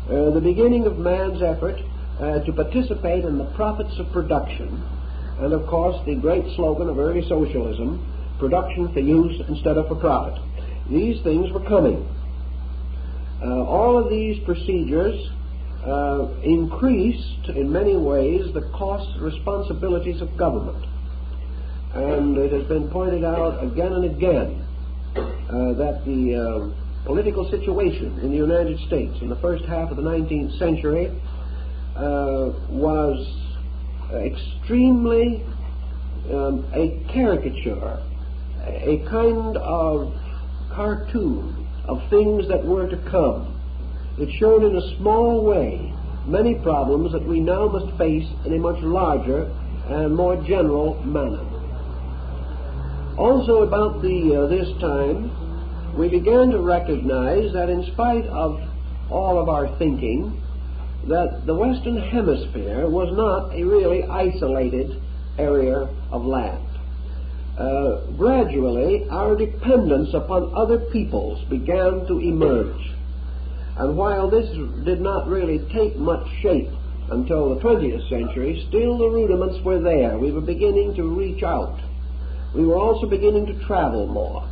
the beginning of man's effort to participate in the profits of production, and of course the great slogan of early socialism, production for use instead of for profit. These things were coming. All of these procedures increased in many ways the costs and responsibilities of government. And it has been pointed out again and again that the political situation in the United States in the first half of the 19th century was extremely a caricature, a kind of cartoon of things that were to come. it showed in a small way many problems that we now must face in a much larger and more general manner. Also, about this time, we began to recognize that in spite of all of our thinking, that the Western Hemisphere was not a really isolated area of land. Gradually, our dependence upon other peoples began to emerge. And while this did not really take much shape until the 20th century, still the rudiments were there. We were beginning to reach out. We were also beginning to travel more.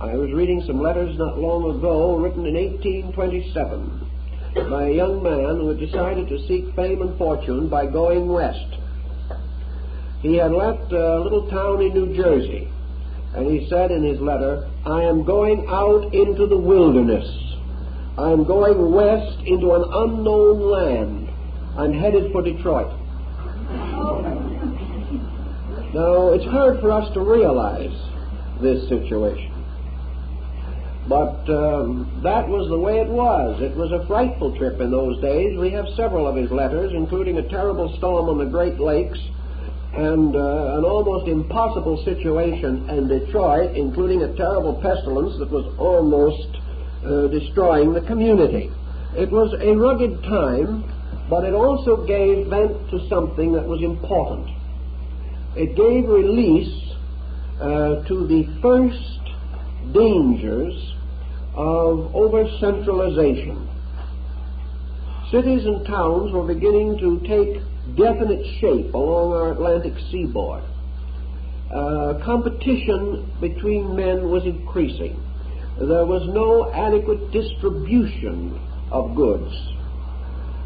I was reading some letters not long ago written in 1827 by a young man who had decided to seek fame and fortune by going west. He had left a little town in New Jersey, and he said in his letter, "I am going out into the wilderness. I am going west into an unknown land. I'm headed for Detroit." Now, it's hard for us to realize this situation. But that was the way it was. It was a frightful trip in those days. We have several of his letters, including a terrible storm on the Great Lakes and an almost impossible situation in Detroit, including a terrible pestilence that was almost destroying the community. It was a rugged time, but it also gave vent to something that was important. It gave release to the first dangers of over-centralization. Cities and towns were beginning to take definite shape along our Atlantic seaboard. Competition between men was increasing. There was no adequate distribution of goods.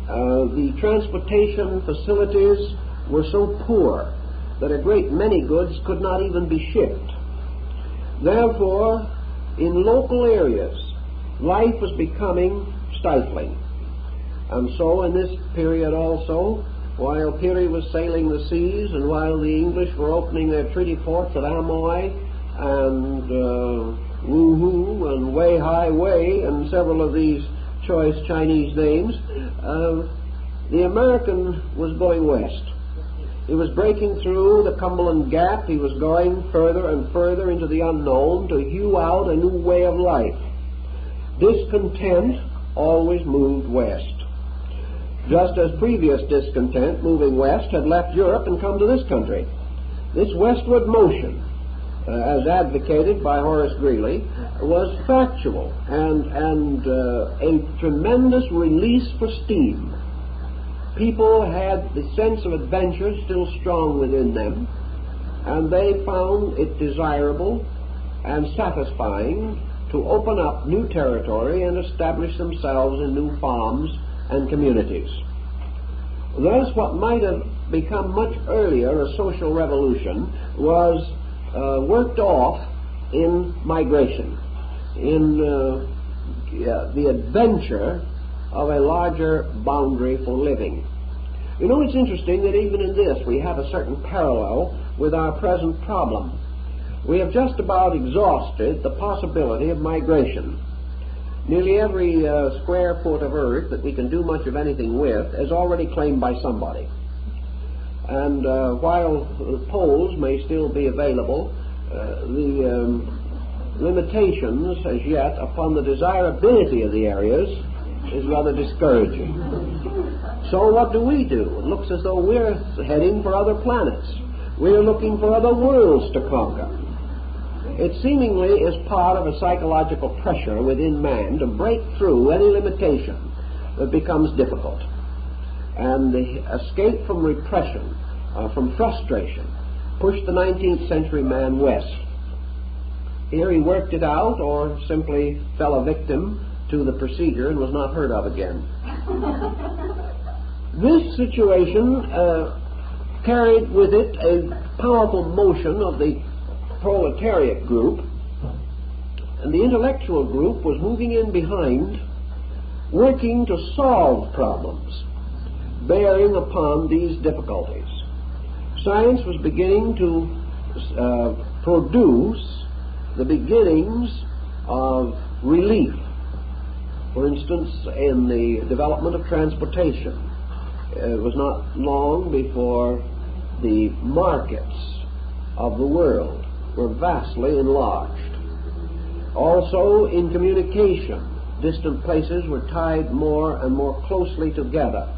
The transportation facilities were so poor that a great many goods could not even be shipped. Therefore, in local areas, life was becoming stifling. And so in this period also, while Peary was sailing the seas and while the English were opening their treaty ports at Amoy and Wuhu and Wei Hai Wei and several of these choice Chinese names, the American was going west. He was breaking through the Cumberland Gap. He was going further and further into the unknown to hew out a new way of life. Discontent always moved west, just as previous discontent moving west had left Europe and come to this country. This westward motion, as advocated by Horace Greeley, was factual and a tremendous release for steam. People had the sense of adventure still strong within them, and they found it desirable and satisfying to open up new territory and establish themselves in new farms and communities. Thus, what might have become much earlier a social revolution was worked off in migration, in the adventure of a larger boundary for living. You know, it's interesting that even in this we have a certain parallel with our present problem. We have just about exhausted the possibility of migration. Nearly every square foot of earth that we can do much of anything with is already claimed by somebody. And while poles may still be available, the limitations as yet upon the desirability of the areas is rather discouraging. So what do? It looks as though we're heading for other planets. We're looking for other worlds to conquer. It seemingly is part of a psychological pressure within man to break through any limitation that becomes difficult. And the escape from repression, from frustration, pushed the 19th century man west. Here he worked it out or simply fell a victim to the procedure and was not heard of again. This situation carried with it a powerful motion of the proletariat group, and the intellectual group was moving in behind, working to solve problems bearing upon these difficulties. Science was beginning to produce the beginnings of relief For instance, in the development of transportation, it was not long before the markets of the world were vastly enlarged. Also, in communication, distant places were tied more and more closely together.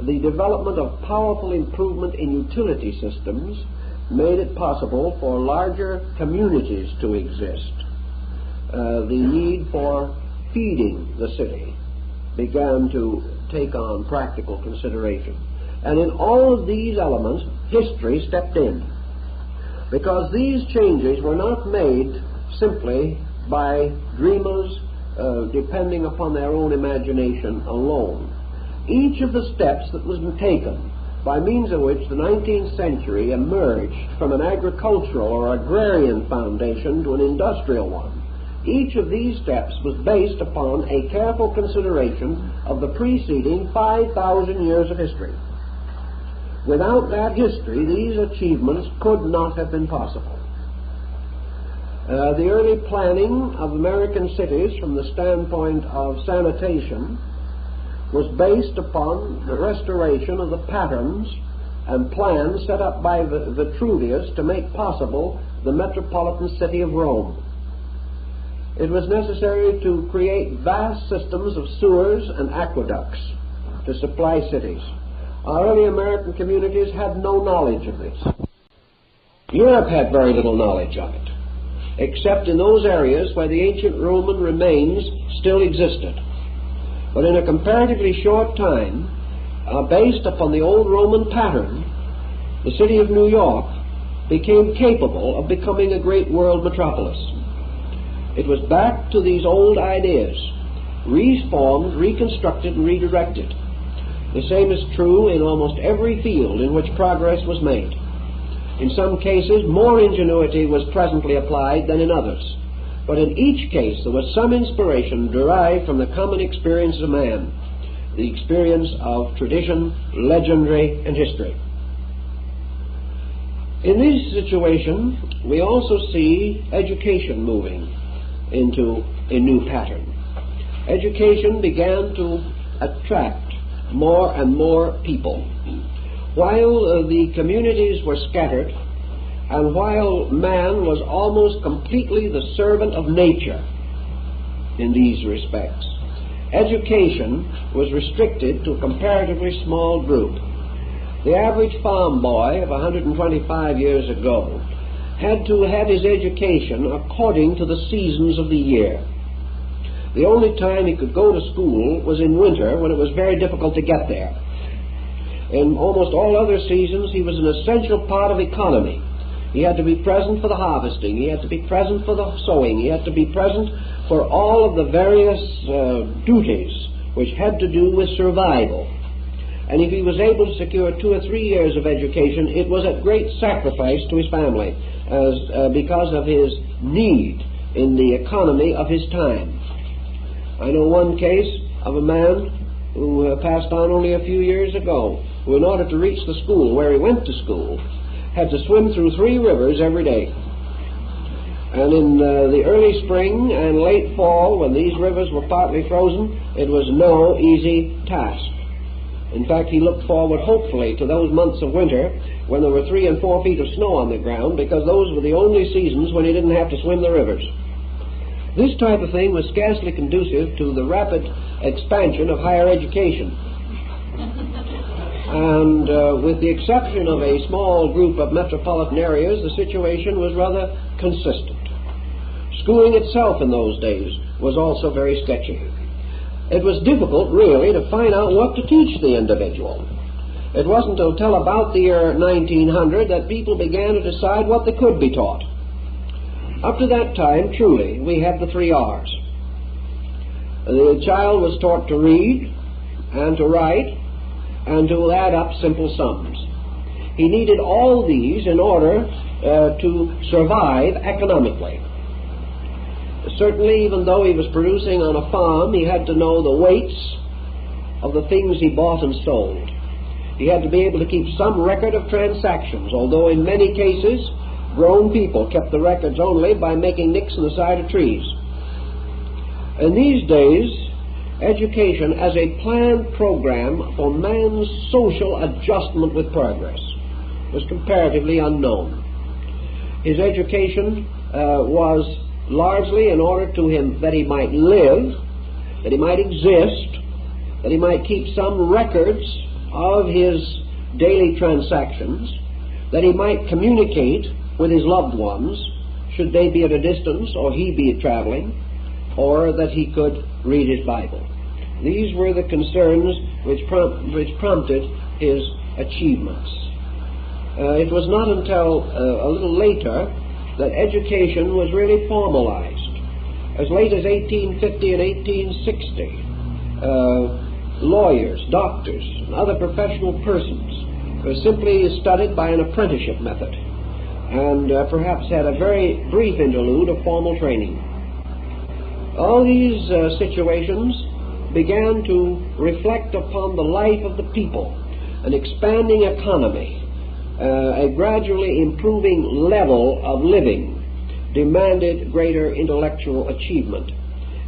The development of powerful improvement in utility systems made it possible for larger communities to exist. The need for feeding the city began to take on practical consideration. And in all of these elements, history stepped in, because these changes were not made simply by dreamers depending upon their own imagination alone. Each of the steps that was taken by means of which the 19th century emerged from an agricultural or agrarian foundation to an industrial one, each of these steps was based upon a careful consideration of the preceding 5,000 years of history. Without that history, these achievements could not have been possible. The early planning of American cities from the standpoint of sanitation was based upon the restoration of the patterns and plans set up by Vitruvius to make possible the metropolitan city of Rome. It was necessary to create vast systems of sewers and aqueducts to supply cities. Our early American communities had no knowledge of this. Europe had very little knowledge of it, except in those areas where the ancient Roman remains still existed. But in a comparatively short time, based upon the old Roman pattern, the city of New York became capable of becoming a great world metropolis. It was back to these old ideas, reformed, reconstructed, and redirected. The same is true in almost every field in which progress was made. In some cases, more ingenuity was presently applied than in others. But in each case, there was some inspiration derived from the common experience of man, the experience of tradition, legendary, and history. In this situation, we also see education moving into a new pattern. Education began to attract more and more people. While the communities were scattered, and while man was almost completely the servant of nature in these respects, education was restricted to a comparatively small group. The average farm boy of 125 years ago had to have his education according to the seasons of the year. The only time he could go to school was in winter, when it was very difficult to get there. In almost all other seasons, he was an essential part of economy. He had to be present for the harvesting. He had to be present for the sowing. He had to be present for all of the various duties which had to do with survival. And if he was able to secure 2 or 3 years of education, it was at great sacrifice to his family because of his need in the economy of his time. I know one case of a man who passed on only a few years ago, who in order to reach the school where he went to school, had to swim through 3 rivers every day. And in the early spring and late fall, when these rivers were partly frozen, it was no easy task. In fact, he looked forward hopefully to those months of winter when there were 3 and 4 feet of snow on the ground, because those were the only seasons when he didn't have to swim the rivers. This type of thing was scarcely conducive to the rapid expansion of higher education. And with the exception of a small group of metropolitan areas, the situation was rather consistent. Schooling itself in those days was also very sketchy. It was difficult, really, to find out what to teach the individual. It wasn't until about the year 1900 that people began to decide what they could be taught. Up to that time, truly, we had the 3 R's. The child was taught to read and to write and to add up simple sums. He needed all these in order to survive economically. Certainly, even though he was producing on a farm, he had to know the weights of the things he bought and sold. He had to be able to keep some record of transactions, although in many cases, grown people kept the records only by making nicks in the side of trees. In these days, education as a planned program for man's social adjustment with progress was comparatively unknown. His education was largely in order to him that he might live, that he might exist, that he might keep some records of his daily transactions, that he might communicate with his loved ones, should they be at a distance or he be traveling, or that he could read his Bible. These were the concerns which prompted his achievements. It was not until a little later that education was really formalized. As late as 1850 and 1860, lawyers, doctors, and other professional persons were simply studied by an apprenticeship method, and perhaps had a very brief interlude of formal training. All these situations began to reflect upon the life of the people, an expanding economy, a gradually improving level of living demanded greater intellectual achievement,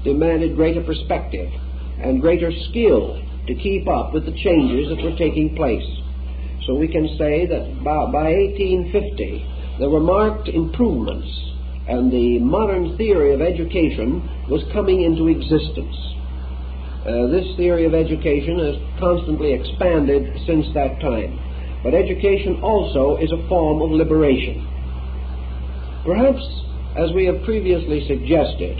demanded greater perspective, and greater skill to keep up with the changes that were taking place. So we can say that by 1850 there were marked improvements, and the modern theory of education was coming into existence. This theory of education has constantly expanded since that time. But education also is a form of liberation. Perhaps, as we have previously suggested,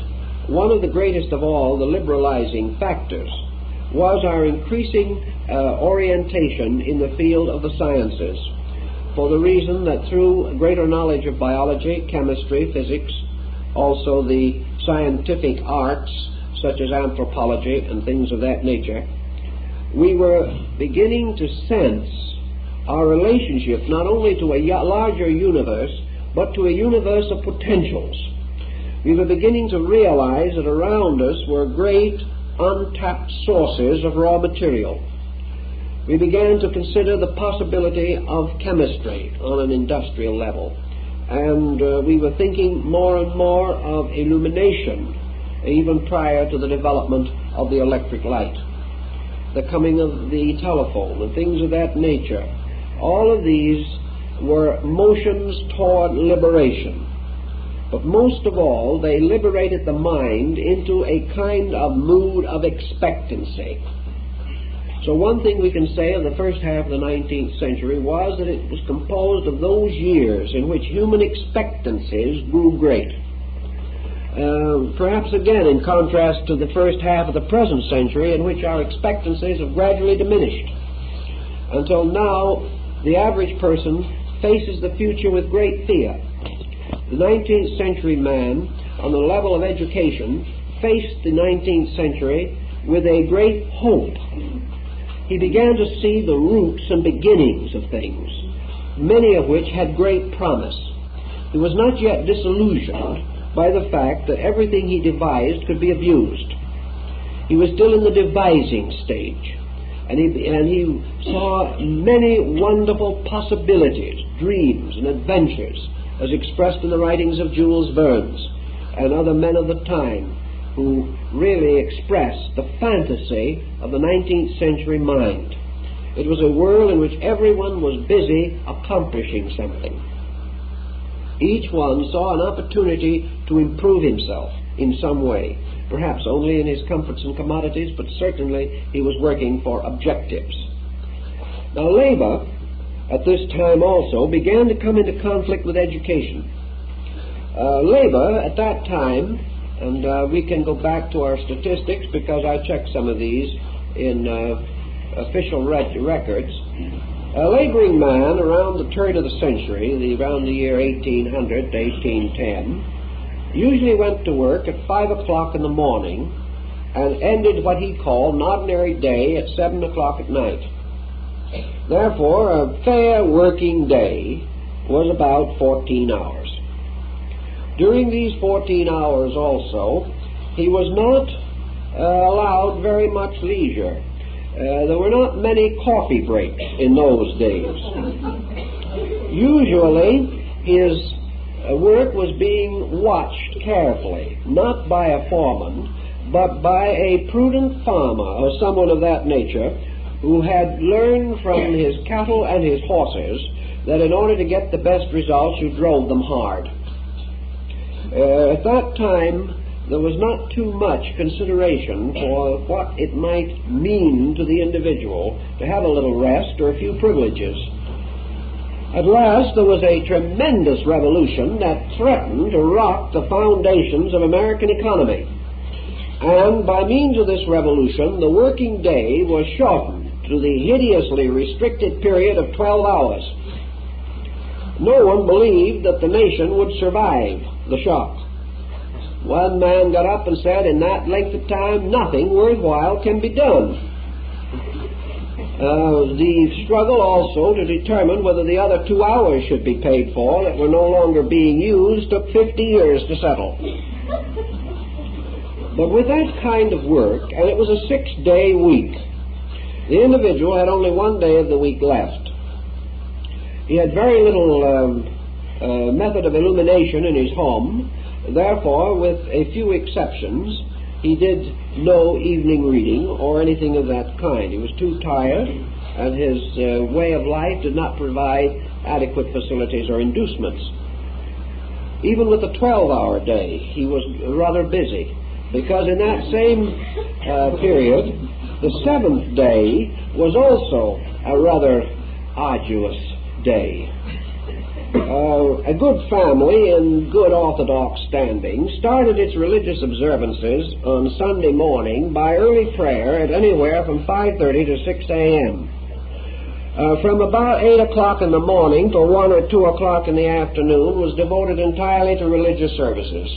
one of the greatest of all the liberalizing factors was our increasing orientation in the field of the sciences, for the reason that through greater knowledge of biology, chemistry, physics, also the scientific arts such as anthropology and things of that nature, we were beginning to sense our relationship not only to a larger universe, but to a universe of potentials. We were beginning to realize that around us were great untapped sources of raw material. We began to consider the possibility of chemistry on an industrial level, and we were thinking more and more of illumination, even prior to the development of the electric light, the coming of the telephone and things of that nature. All of these were motions toward liberation. But most of all, they liberated the mind into a kind of mood of expectancy. So one thing we can say of the first half of the 19th century was that it was composed of those years in which human expectancies grew great. Perhaps again in contrast to the first half of the present century, in which our expectancies have gradually diminished, until now the average person faces the future with great fear. The 19th century man, on the level of education, faced the 19th century with a great hope. He began to see the roots and beginnings of things, many of which had great promise. He was not yet disillusioned by the fact that everything he devised could be abused. He was still in the devising stage, and he saw many wonderful possibilities, dreams, and adventures, as expressed in the writings of Jules Verne and other men of the time, who really expressed the fantasy of the 19th century mind. It was a world in which everyone was busy accomplishing something. Each one saw an opportunity to improve himself in some way, perhaps only in his comforts and commodities, but certainly he was working for objectives. Now, labor at this time also began to come into conflict with education. Labor at that time, and we can go back to our statistics because I checked some of these in official records. A laboring man around the turn of the century, around the year 1800 to 1810, usually went to work at 5 o'clock in the morning and ended what he called an ordinary day at 7 o'clock at night. Therefore, a fair working day was about 14 hours. During these 14 hours also, he was not allowed very much leisure. There were not many coffee breaks in those days. Usually, his work was being watched carefully, not by a foreman, but by a prudent farmer or someone of that nature who had learned from his cattle and his horses that in order to get the best results you drove them hard. At that time there was not too much consideration for what it might mean to the individual to have a little rest or a few privileges. At last there was a tremendous revolution that threatened to rock the foundations of American economy. And by means of this revolution, the working day was shortened to the hideously restricted period of 12 hours. No one believed that the nation would survive the shock. One man got up and said, in that length of time, nothing worthwhile can be done. The struggle also to determine whether the other 2 hours should be paid for that were no longer being used took 50 years to settle. But with that kind of work, and it was a 6-day week, the individual had only 1 day of the week left. He had very little method of illumination in his home. Therefore, with a few exceptions, he did no evening reading or anything of that kind. He was too tired, and his way of life did not provide adequate facilities or inducements. Even with the 12-hour day, he was rather busy, because in that same period, the 7th day was also a rather arduous day. A good family in good orthodox standing started its religious observances on Sunday morning by early prayer at anywhere from 5:30 to 6 a.m. From about 8 o'clock in the morning till 1 or 2 o'clock in the afternoon was devoted entirely to religious services.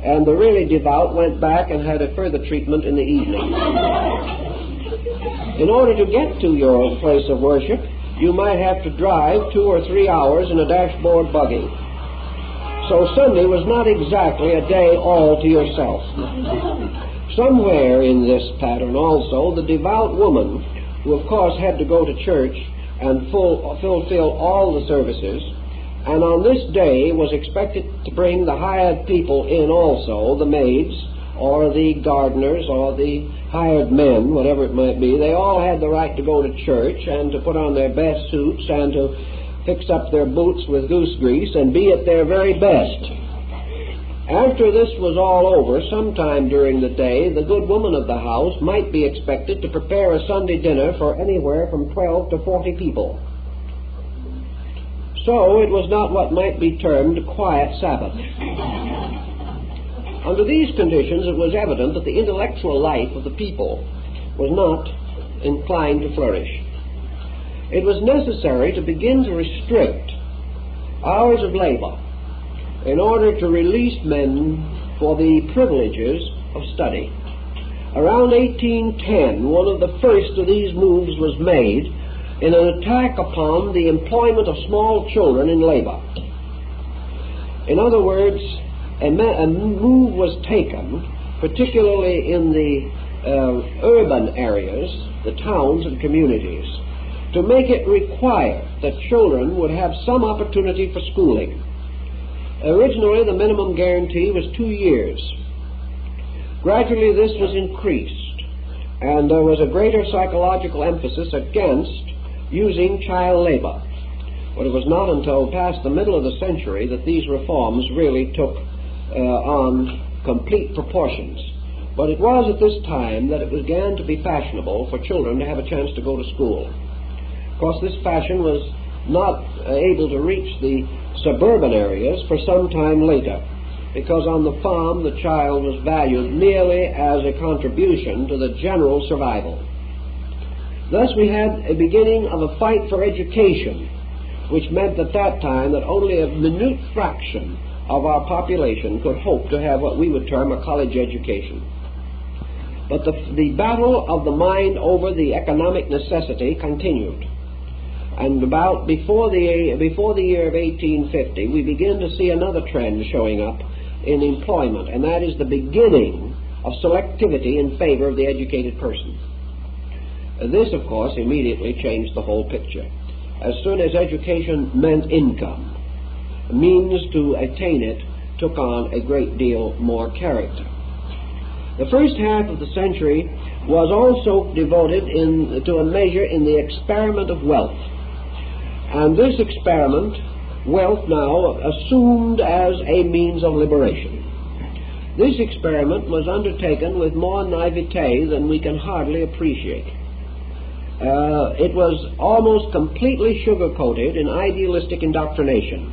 And the really devout went back and had a further treatment in the evening. In order to get to your place of worship, you might have to drive 2 or 3 hours in a dashboard buggy. So Sunday was not exactly a day all to yourself. Somewhere in this pattern also, the devout woman, who of course had to go to church and fulfill all the services, and on this day was expected to bring the hired people in also, the maids, or the gardeners, or the hired men, whatever it might be. They all had the right to go to church and to put on their best suits and to fix up their boots with goose grease and be at their very best. After this was all over, sometime during the day, the good woman of the house might be expected to prepare a Sunday dinner for anywhere from 12 to 40 people. So it was not what might be termed a quiet Sabbath. Under these conditions, it was evident that the intellectual life of the people was not inclined to flourish. It was necessary to begin to restrict hours of labor in order to release men for the privileges of study. Around 1810, one of the first of these moves was made in an attack upon the employment of small children in labor. In other words, a move was taken, particularly in the urban areas, the towns and communities, to make it required that children would have some opportunity for schooling. Originally, the minimum guarantee was 2 years. Gradually, this was increased, and there was a greater psychological emphasis against using child labor. But it was not until past the middle of the century that these reforms really took on complete proportions. But it was at this time that it began to be fashionable for children to have a chance to go to school. Of course, this fashion was not able to reach the suburban areas for some time later, because on the farm the child was valued merely as a contribution to the general survival. Thus we had a beginning of a fight for education, which meant at that time that only a minute fraction of our population could hope to have what we would term a college education. But the battle of the mind over the economic necessity continued. And about before the year of 1850, we begin to see another trend showing up in employment, and that is the beginning of selectivity in favor of the educated person. This, of course, immediately changed the whole picture. As soon as education meant income, means to attain it took on a great deal more character. The first half of the century was also devoted to a measure in the experiment of wealth. And this experiment, wealth now assumed as a means of liberation. This experiment was undertaken with more naivete than we can hardly appreciate. It was almost completely sugar-coated in idealistic indoctrination.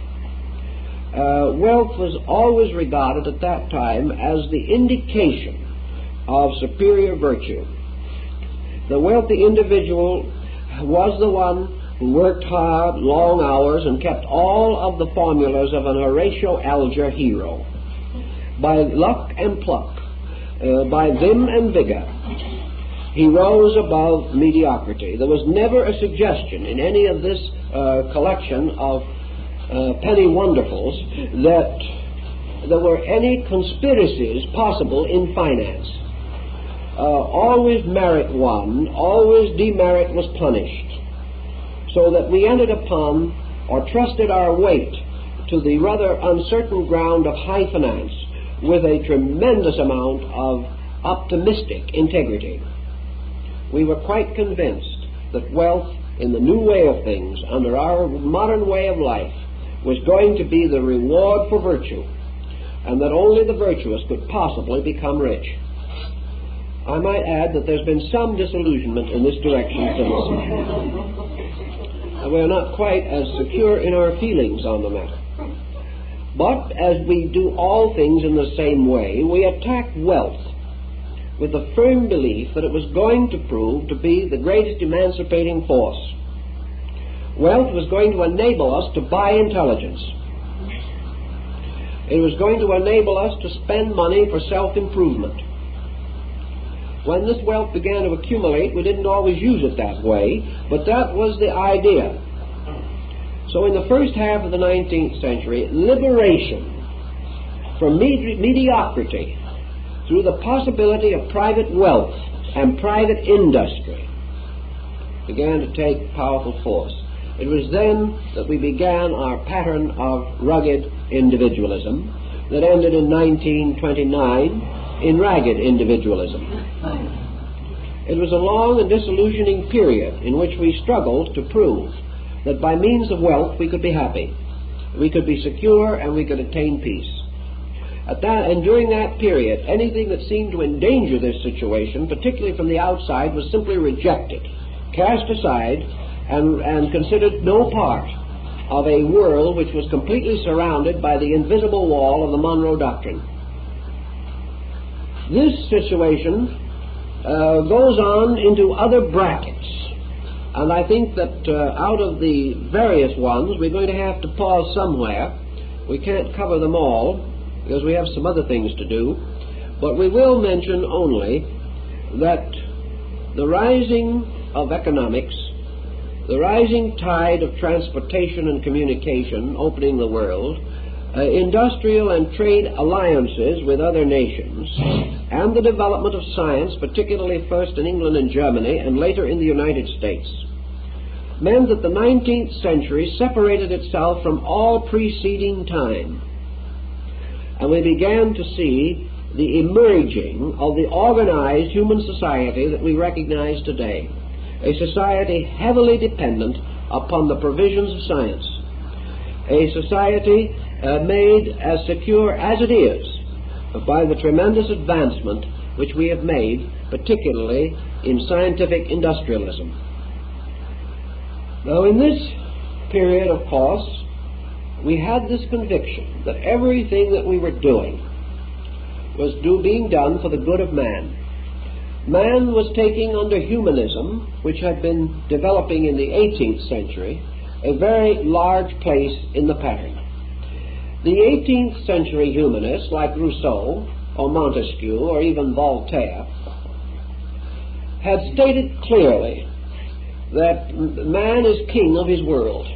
Wealth was always regarded at that time as the indication of superior virtue. The wealthy individual was the one who worked hard, long hours, and kept all of the formulas of an Horatio Alger hero. By luck and pluck, by vim and vigor, he rose above mediocrity. There was never a suggestion in any of this collection of penny wonderfuls that there were any conspiracies possible in finance. Always merit won, always demerit was punished, so that we ended upon or trusted our weight to the rather uncertain ground of high finance with a tremendous amount of optimistic integrity. We were quite convinced that wealth in the new way of things, under our modern way of life, was going to be the reward for virtue, and that only the virtuous could possibly become rich. I might add that there's been some disillusionment in this direction since. We're not quite as secure in our feelings on the matter. But as we do all things in the same way, we attacked wealth with the firm belief that it was going to prove to be the greatest emancipating force. Wealth was going to enable us to buy intelligence. It was going to enable us to spend money for self-improvement. When this wealth began to accumulate, we didn't always use it that way, but that was the idea. So in the first half of the 19th century, liberation from mediocrity through the possibility of private wealth and private industry began to take powerful force. It was then that we began our pattern of rugged individualism that ended in 1929 in ragged individualism. It was a long and disillusioning period in which we struggled to prove that by means of wealth we could be happy, we could be secure, and we could attain peace. And during that period, anything that seemed to endanger this situation, particularly from the outside, was simply rejected, cast aside, and considered no part of a world which was completely surrounded by the invisible wall of the Monroe Doctrine. This situation goes on into other brackets, and I think that out of the various ones, we're going to have to pause somewhere. We can't cover them all because we have some other things to do, but we will mention only that the rising of economics, the rising tide of transportation and communication opening the world, industrial and trade alliances with other nations, and the development of science, particularly first in England and Germany and later in the United States, meant that the 19th century separated itself from all preceding time, and we began to see the emerging of the organized human society that we recognize today, a society heavily dependent upon the provisions of science, a society made as secure as it is by the tremendous advancement which we have made, particularly in scientific industrialism. Now, in this period, of course, we had this conviction that everything that we were doing was being done for the good of man. Man was taking under humanism, which had been developing in the 18th century, a very large place in the pattern. The 18th century humanists, like Rousseau or Montesquieu or even Voltaire, had stated clearly that man is king of his world,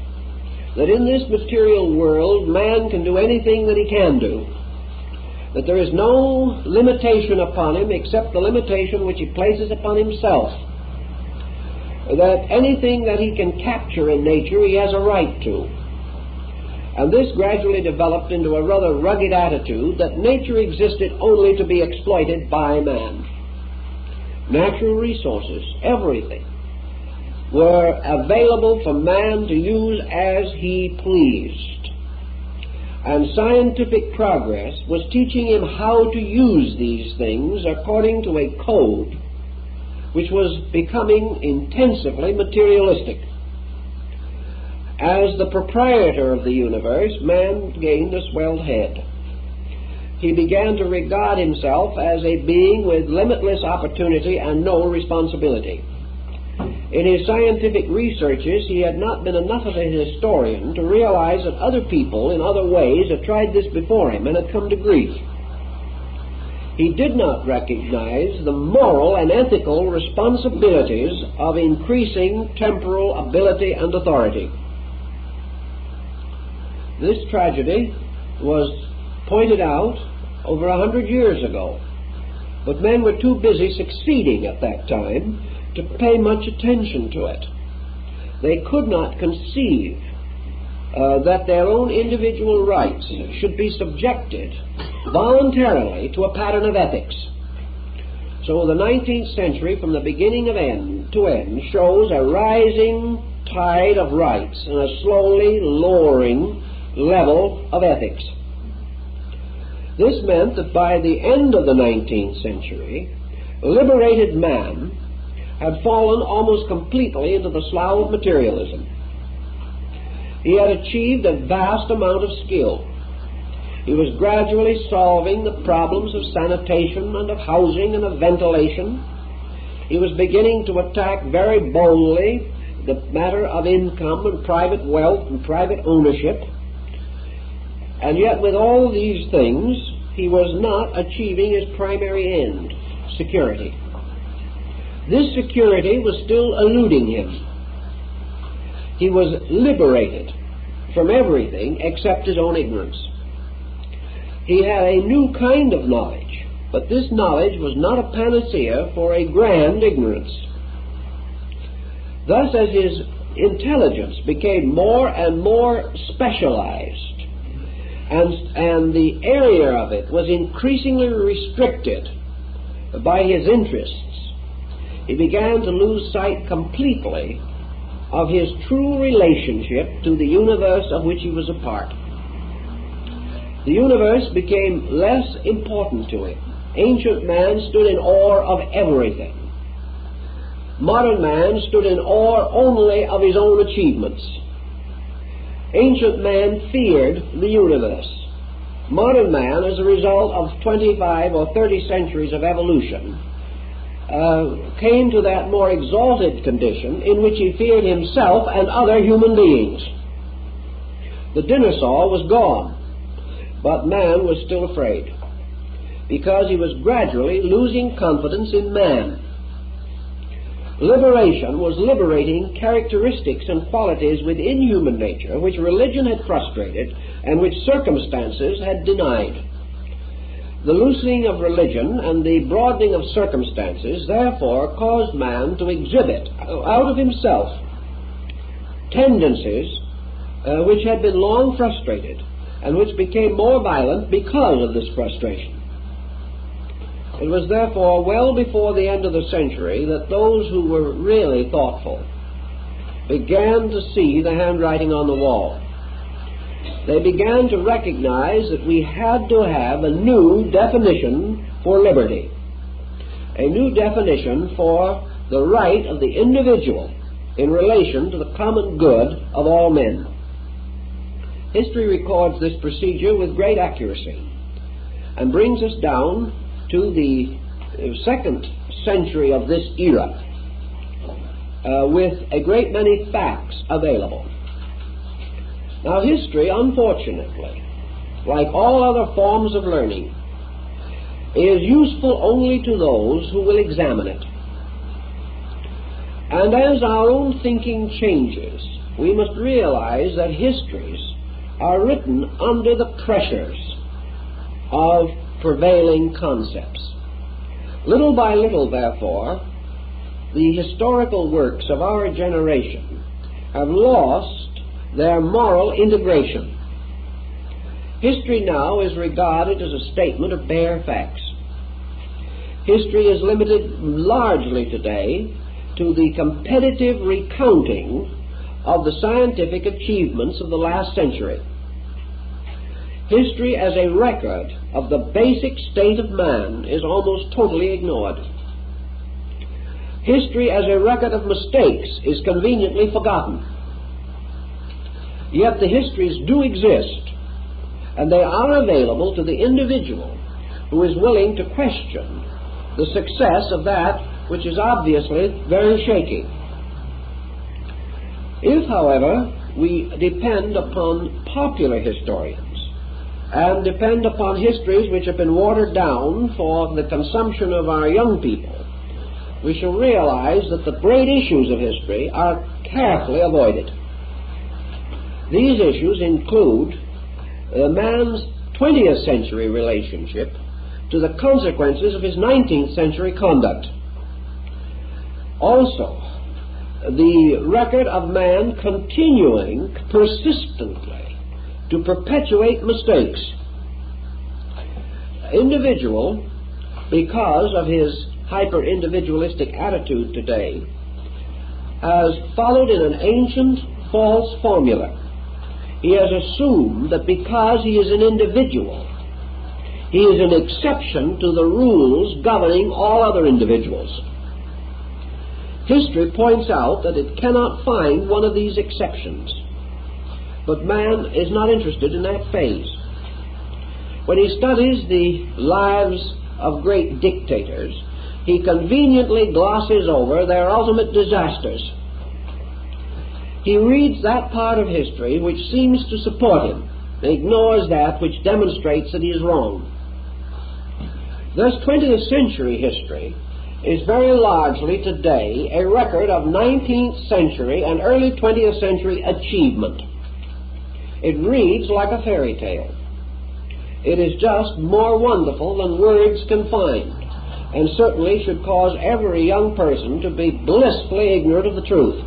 that in this material world man can do anything that he can do, that there is no limitation upon him except the limitation which he places upon himself, that anything that he can capture in nature he has a right to, And this gradually developed into a rather rugged attitude that nature existed only to be exploited by man. Natural resources, everything, were available for man to use as he pleased. And scientific progress was teaching him how to use these things according to a code which was becoming intensively materialistic. As the proprietor of the universe, man gained a swelled head. He began to regard himself as a being with limitless opportunity and no responsibility. In his scientific researches, he had not been enough of a historian to realize that other people in other ways had tried this before him and had come to grief. He did not recognize the moral and ethical responsibilities of increasing temporal ability and authority. This tragedy was pointed out over 100 years ago, but men were too busy succeeding at that time to pay much attention to it. They could not conceive that their own individual rights should be subjected voluntarily to a pattern of ethics. So the 19th century, from the beginning of end to end, shows a rising tide of rights and a slowly lowering level of ethics. This meant that by the end of the 19th century, liberated man had fallen almost completely into the slough of materialism. He had achieved a vast amount of skill. He was gradually solving the problems of sanitation and of housing and of ventilation. He was beginning to attack very boldly the matter of income and private wealth and private ownership. And yet with all these things, he was not achieving his primary end, security. This security was still eluding him. He was liberated from everything except his own ignorance. He had a new kind of knowledge, but this knowledge was not a panacea for a grand ignorance. Thus, as his intelligence became more and more specialized, and the area of it was increasingly restricted by his interests, he began to lose sight completely of his true relationship to the universe of which he was a part. The universe became less important to him. Ancient man stood in awe of everything. Modern man stood in awe only of his own achievements. Ancient man feared the universe. Modern man, as a result of 25 or 30 centuries of evolution, came to that more exalted condition in which he feared himself and other human beings. The dinosaur was gone, but man was still afraid, because he was gradually losing confidence in man. Liberation was liberating characteristics and qualities within human nature which religion had frustrated and which circumstances had denied. The loosening of religion and the broadening of circumstances therefore caused man to exhibit out of himself tendencies which had been long frustrated and which became more violent because of this frustration. It was therefore well before the end of the century that those who were really thoughtful began to see the handwriting on the wall. They began to recognize that we had to have a new definition for liberty, a new definition for the right of the individual in relation to the common good of all men. History records this procedure with great accuracy and brings us down to the second century of this era with a great many facts available. Now, history, unfortunately, like all other forms of learning, is useful only to those who will examine it. And as our own thinking changes, we must realize that histories are written under the pressures of prevailing concepts. Little by little, therefore, the historical works of our generation have lost their moral integration. History now is regarded as a statement of bare facts. History is limited largely today to the competitive recounting of the scientific achievements of the last century. History as a record of the basic state of man is almost totally ignored. History as a record of mistakes is conveniently forgotten. Yet the histories do exist, and they are available to the individual who is willing to question the success of that which is obviously very shaky. If, however, we depend upon popular historians and depend upon histories which have been watered down for the consumption of our young people, we shall realize that the great issues of history are carefully avoided. These issues include man's 20th century relationship to the consequences of his 19th century conduct. Also, the record of man continuing persistently to perpetuate mistakes. Individual, because of his hyper-individualistic attitude today, has followed in an ancient false formula. He has assumed that because he is an individual, he is an exception to the rules governing all other individuals. History points out that it cannot find one of these exceptions, but man is not interested in that phase. When he studies the lives of great dictators, he conveniently glosses over their ultimate disasters. He reads that part of history which seems to support him and ignores that which demonstrates that he is wrong. Thus, 20th century history is very largely today a record of 19th century and early 20th century achievement. It reads like a fairy tale. It is just more wonderful than words can find, and certainly should cause every young person to be blissfully ignorant of the truth.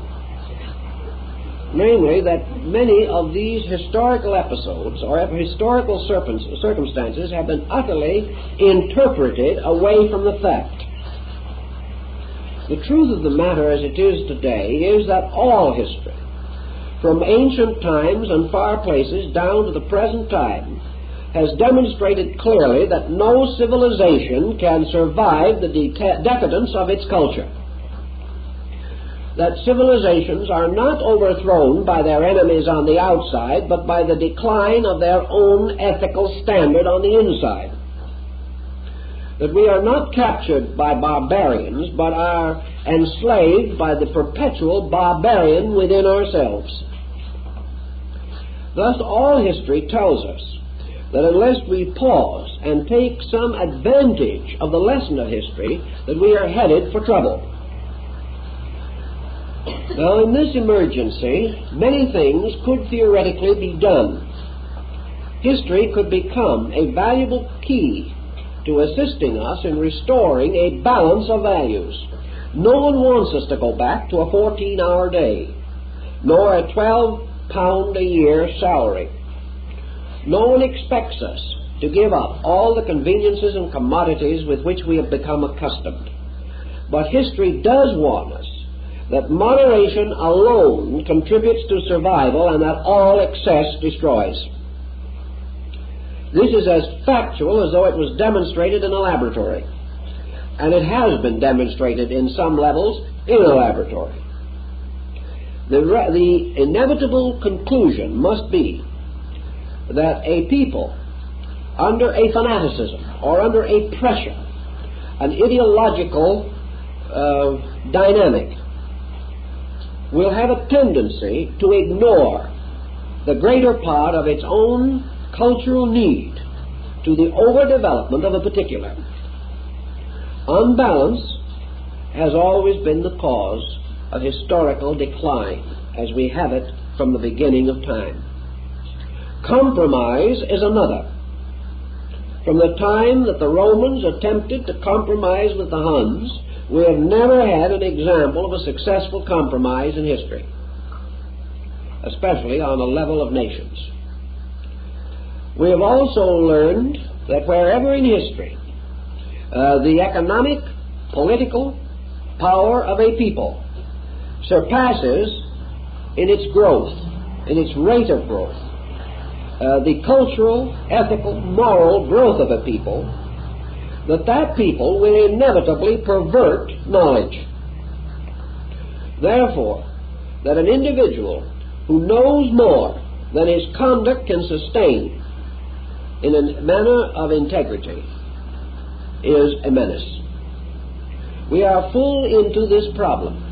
Namely, that many of these historical episodes or historical circumstances have been utterly interpreted away from the fact. The truth of the matter as it is today is that all history, from ancient times and far places down to the present time, has demonstrated clearly that no civilization can survive the decadence of its culture. That civilizations are not overthrown by their enemies on the outside, but by the decline of their own ethical standard on the inside. That we are not captured by barbarians, but are enslaved by the perpetual barbarian within ourselves. Thus, all history tells us that unless we pause and take some advantage of the lesson of history, that we are headed for trouble. Now, in this emergency, many things could theoretically be done. History could become a valuable key to assisting us in restoring a balance of values. No one wants us to go back to a 14-hour day, nor a 12-pound-a-year salary. No one expects us to give up all the conveniences and commodities with which we have become accustomed. But history does warn us that moderation alone contributes to survival and that all excess destroys. This is as factual as though it was demonstrated in a laboratory, and it has been demonstrated in some levels in a laboratory. The inevitable conclusion must be that a people under a fanaticism or under a pressure, an ideological dynamic, will have a tendency to ignore the greater part of its own cultural need to the overdevelopment of a particular. Unbalance has always been the cause of historical decline, as we have it from the beginning of time. Compromise is another. From the time that the Romans attempted to compromise with the Huns, we have never had an example of a successful compromise in history, especially on a level of nations. We have also learned that wherever in history the economic, political power of a people surpasses in its growth, in its rate of growth, the cultural, ethical, moral growth of a people, that people will inevitably pervert knowledge. Therefore, that an individual who knows more than his conduct can sustain in a manner of integrity is a menace. We are full into this problem.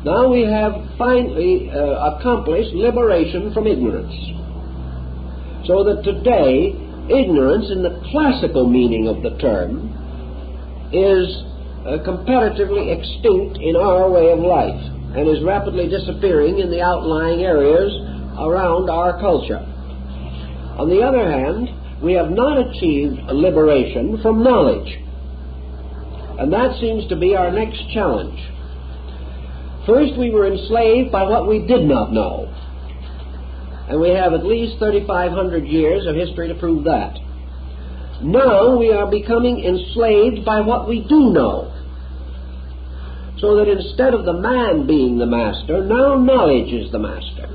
Now we have finally accomplished liberation from ignorance, so that today ignorance in the classical meaning of the term is comparatively extinct in our way of life and is rapidly disappearing in the outlying areas around our culture. On the other hand, we have not achieved liberation from knowledge, and that seems to be our next challenge. First, we were enslaved by what we did not know, and we have at least 3,500 years of history to prove that. Now we are becoming enslaved by what we do know, so that instead of the man being the master, now knowledge is the master.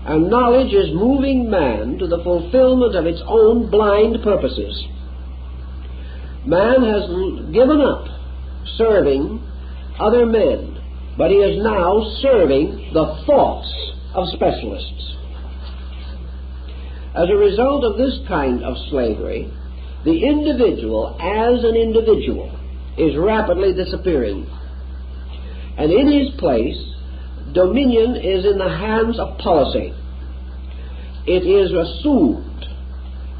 And knowledge is moving man to the fulfillment of its own blind purposes. Man has given up serving other men, but he is now serving the thoughts of specialists. As a result of this kind of slavery, the individual as an individual is rapidly disappearing. And in his place, dominion is in the hands of policy. It is assumed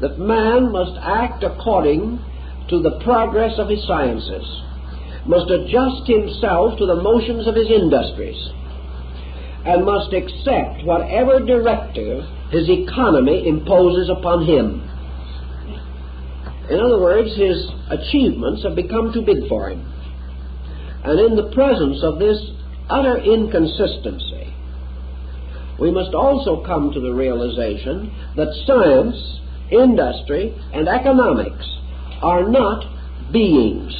that man must act according to the progress of his sciences, must adjust himself to the motions of his industries, and must accept whatever directive his economy imposes upon him. In other words, his achievements have become too big for him. And in the presence of this utter inconsistency, we must also come to the realization that science, industry, and economics are not beings.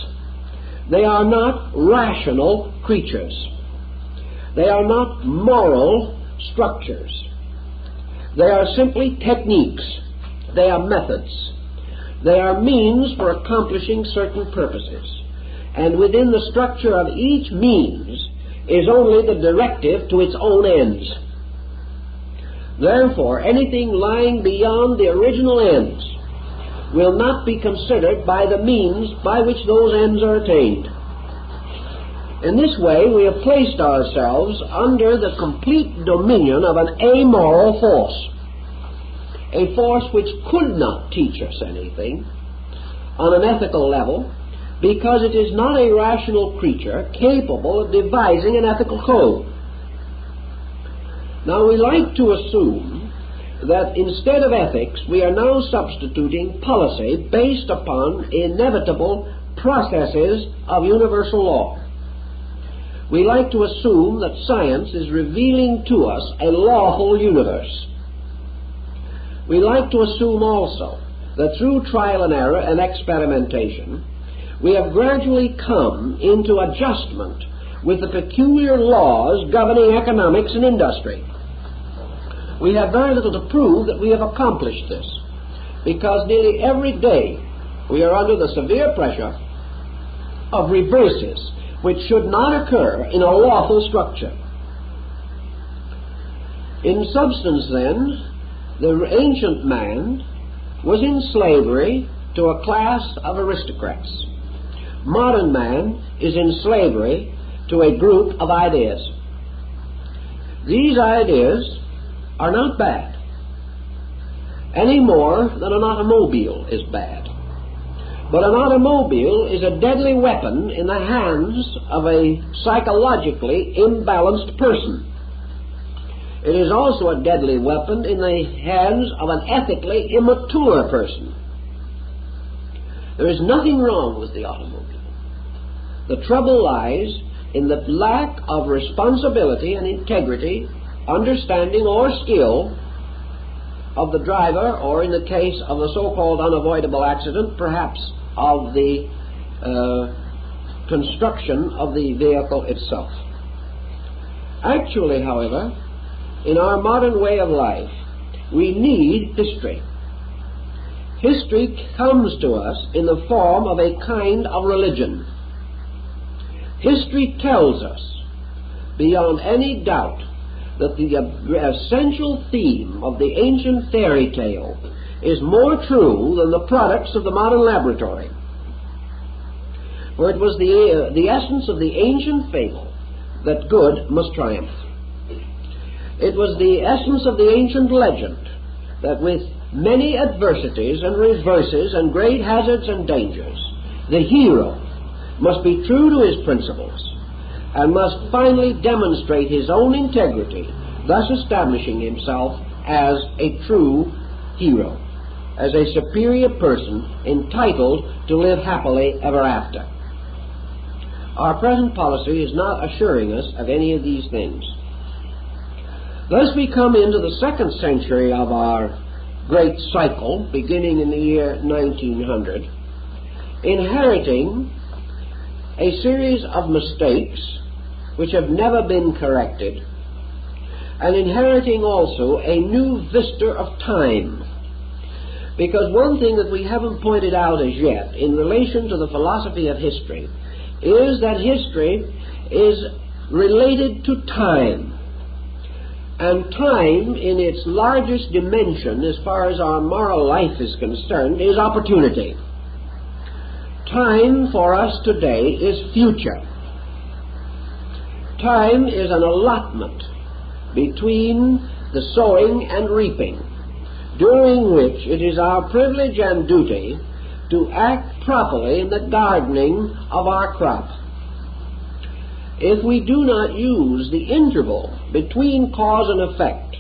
They are not rational creatures. They are not moral structures. They are simply techniques. They are methods. They are means for accomplishing certain purposes. And within the structure of each means is only the directive to its own ends. Therefore, anything lying beyond the original ends will not be considered by the means by which those ends are attained. In this way, we have placed ourselves under the complete dominion of an amoral force, a force which could not teach us anything on an ethical level, because it is not a rational creature capable of devising an ethical code. Now, we like to assume that instead of ethics, we are now substituting policy based upon inevitable processes of universal law. We like to assume that science is revealing to us a lawful universe. We like to assume also that through trial and error and experimentation, we have gradually come into adjustment with the peculiar laws governing economics and industry. We have very little to prove that we have accomplished this, because nearly every day we are under the severe pressure of reverses which should not occur in a lawful structure. In substance, then, the ancient man was in slavery to a class of aristocrats. Modern man is in slavery to a group of ideas. These ideas are not bad, any more than an automobile is bad. But an automobile is a deadly weapon in the hands of a psychologically imbalanced person. It is also a deadly weapon in the hands of an ethically immature person. There is nothing wrong with the automobile. The trouble lies in the lack of responsibility and integrity, understanding, or skill of the driver, or in the case of the so-called unavoidable accident, perhaps of the construction of the vehicle itself. Actually, however, in our modern way of life, we need history. History comes to us in the form of a kind of religion. History tells us, beyond any doubt, that the essential theme of the ancient fairy tale is more true than the products of the modern laboratory. For it was the essence of the ancient fable that good must triumph. It was the essence of the ancient legend that with many adversities and reverses and great hazards and dangers, the hero must be true to his principles and must finally demonstrate his own integrity, thus establishing himself as a true hero, as a superior person entitled to live happily ever after. Our present policy is not assuring us of any of these things. Thus we come into the second century of our great cycle, beginning in the year 1900, inheriting a series of mistakes which have never been corrected, and inheriting also a new vista of time. Because one thing that we haven't pointed out as yet in relation to the philosophy of history is that history is related to time. And time, in its largest dimension, as far as our moral life is concerned, is opportunity. Time for us today is future. Time is an allotment between the sowing and reaping, during which it is our privilege and duty to act properly in the gardening of our crop. If we do not use the interval between cause and effect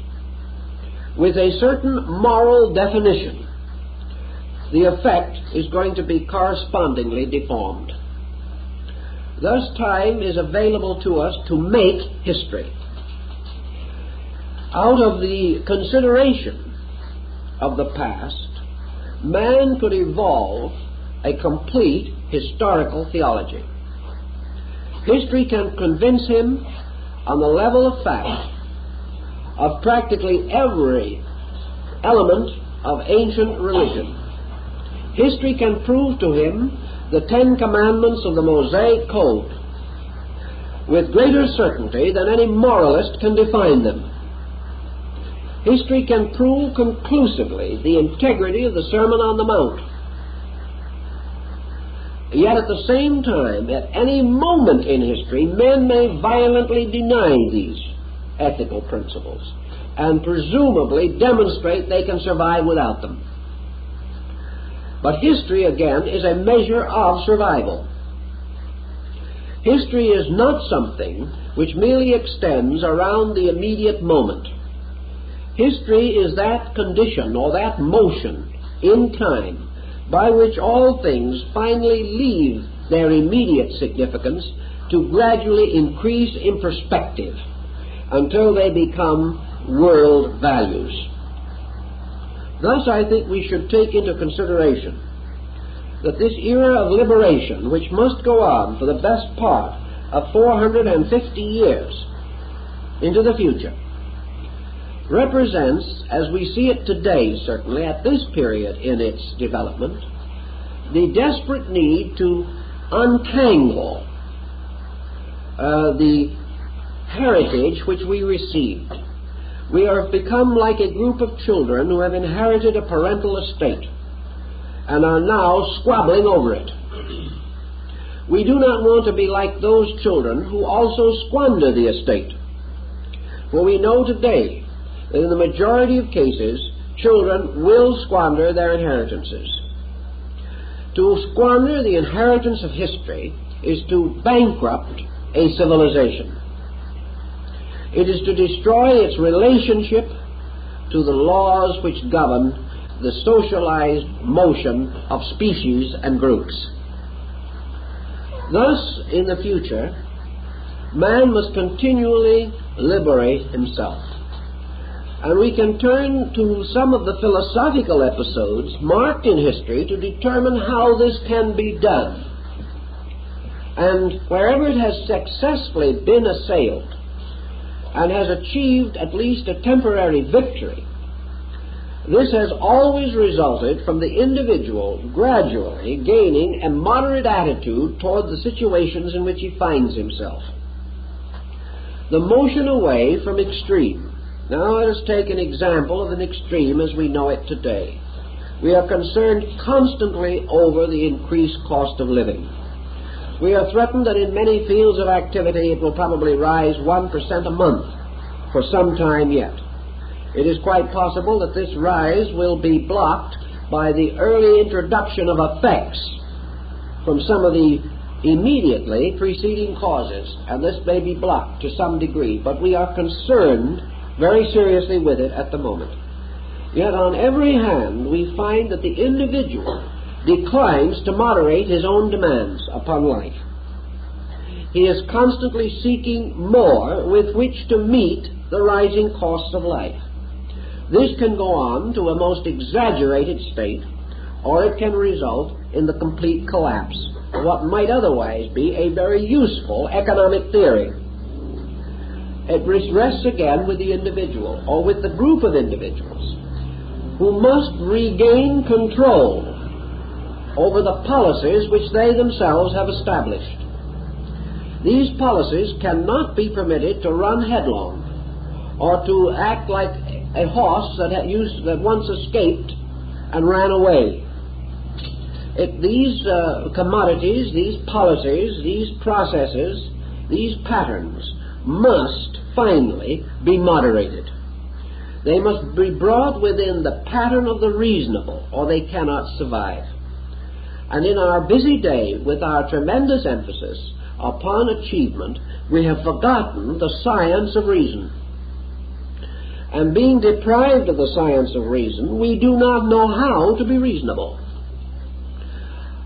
with a certain moral definition, the effect is going to be correspondingly deformed. Thus, time is available to us to make history. Out of the consideration of the past, man could evolve a complete historical theology. History can convince him on the level of fact of practically every element of ancient religion. History can prove to him the 10 Commandments of the Mosaic Code with greater certainty than any moralist can define them. History can prove conclusively the integrity of the Sermon on the Mount. Yet at the same time, at any moment in history, men may violently deny these ethical principles and presumably demonstrate they can survive without them. But history, again, is a measure of survival. History is not something which merely extends around the immediate moment. History is that condition or that motion in time by which all things finally leave their immediate significance to gradually increase in perspective until they become world values. Thus, I think we should take into consideration that this era of liberation, which must go on for the best part of 450 years into the future, represents, as we see it today, certainly at this period in its development, the desperate need to untangle the heritage which we received. We have become like a group of children who have inherited a parental estate and are now squabbling over it. We do not want to be like those children who also squander the estate. For we know today that in the majority of cases, children will squander their inheritances. To squander the inheritance of history is to bankrupt a civilization. It is to destroy its relationship to the laws which govern the socialized motion of species and groups. Thus, in the future, man must continually liberate himself. And we can turn to some of the philosophical episodes marked in history to determine how this can be done. And wherever it has successfully been assailed and has achieved at least a temporary victory, this has always resulted from the individual gradually gaining a moderate attitude toward the situations in which he finds himself. The motion away from extreme. Now let us take an example of an extreme as we know it today. We are concerned constantly over the increased cost of living. We are threatened that in many fields of activity it will probably rise 1% a month for some time yet. It is quite possible that this rise will be blocked by the early introduction of effects from some of the immediately preceding causes, and this may be blocked to some degree, but we are concerned very seriously with it at the moment. Yet on every hand we find that the individual declines to moderate his own demands upon life. He is constantly seeking more with which to meet the rising costs of life. This can go on to a most exaggerated state, or it can result in the complete collapse of what might otherwise be a very useful economic theory. It rests again with the individual, or with the group of individuals, who must regain control over the policies which they themselves have established. These policies cannot be permitted to run headlong, or to act like a horse that once escaped and ran away. These commodities, these policies, these processes, these patterns must finally be moderated. They must be brought within the pattern of the reasonable, or they cannot survive. And in our busy day, with our tremendous emphasis upon achievement, we have forgotten the science of reason. And being deprived of the science of reason, we do not know how to be reasonable.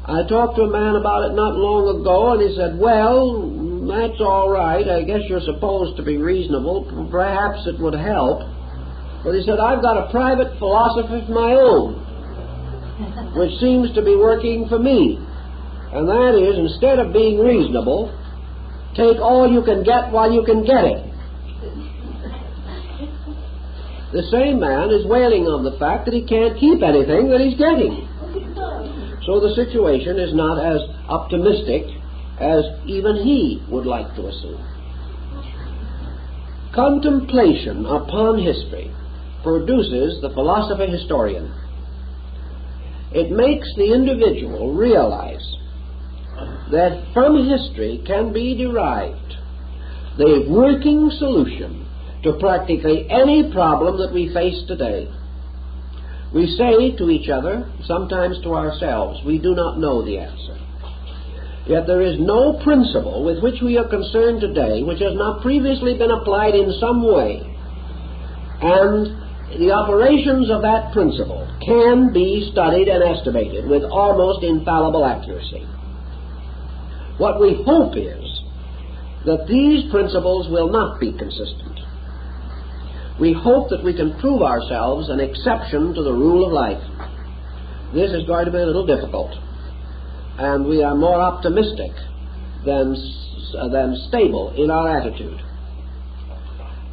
I talked to a man about it not long ago, and he said, well, that's all right. I guess you're supposed to be reasonable. Perhaps it would help. But he said, I've got a private philosophy of my own, which seems to be working for me. And that is, instead of being reasonable, take all you can get while you can get it. The same man is wailing on the fact that he can't keep anything that he's getting. So the situation is not as optimistic as even he would like to assume. Contemplation upon history produces the philosopher historian. It makes the individual realize that from history can be derived the working solution to practically any problem that we face today. We say to each other, sometimes to ourselves, we do not know the answer. Yet there is no principle with which we are concerned today which has not previously been applied in some way, and the operations of that principle can be studied and estimated with almost infallible accuracy. What we hope is that these principles will not be consistent. We hope that we can prove ourselves an exception to the rule of life. This is going to be a little difficult, and we are more optimistic than stable in our attitude.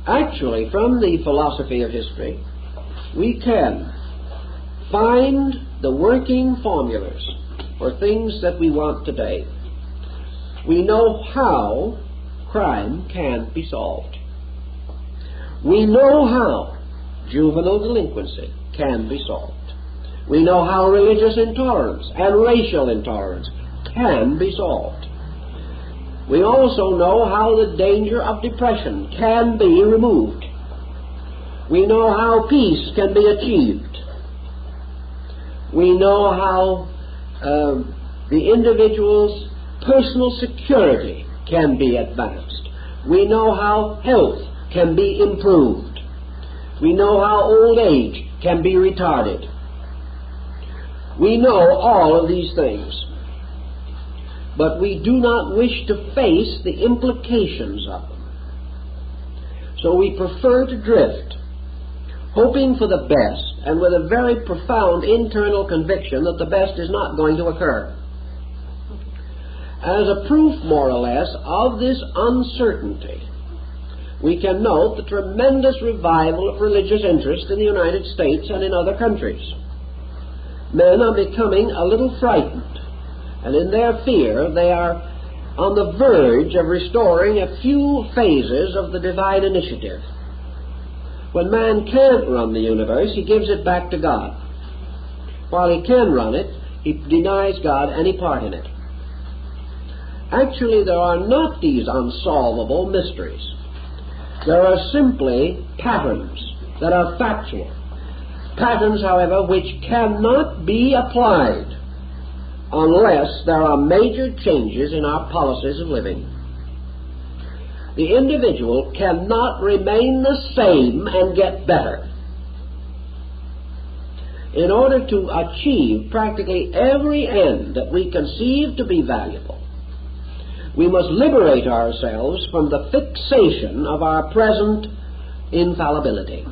Actually, from the philosophy of history, we can find the working formulas for things that we want today. We know how crime can be solved. We know how juvenile delinquency can be solved. We know how religious intolerance and racial intolerance can be solved. We also know how the danger of depression can be removed. We know how peace can be achieved. We know how the individual's personal security can be advanced. We know how health can be improved. We know how old age can be retarded. We know all of these things, but we do not wish to face the implications of them. So we prefer to drift hoping for the best and with a very profound internal conviction that the best is not going to occur. As a proof, more or less, of this uncertainty, we can note the tremendous revival of religious interest in the United States and in other countries. Men are becoming a little frightened, and in their fear they are on the verge of restoring a few phases of the divine initiative. When man can't run the universe, he gives it back to God. While he can run it, he denies God any part in it. Actually, there are not these unsolvable mysteries. There are simply patterns that are factual. Patterns, however, which cannot be applied unless there are major changes in our policies of living. The individual cannot remain the same and get better. In order to achieve practically every end that we conceive to be valuable, we must liberate ourselves from the fixation of our present infallibility.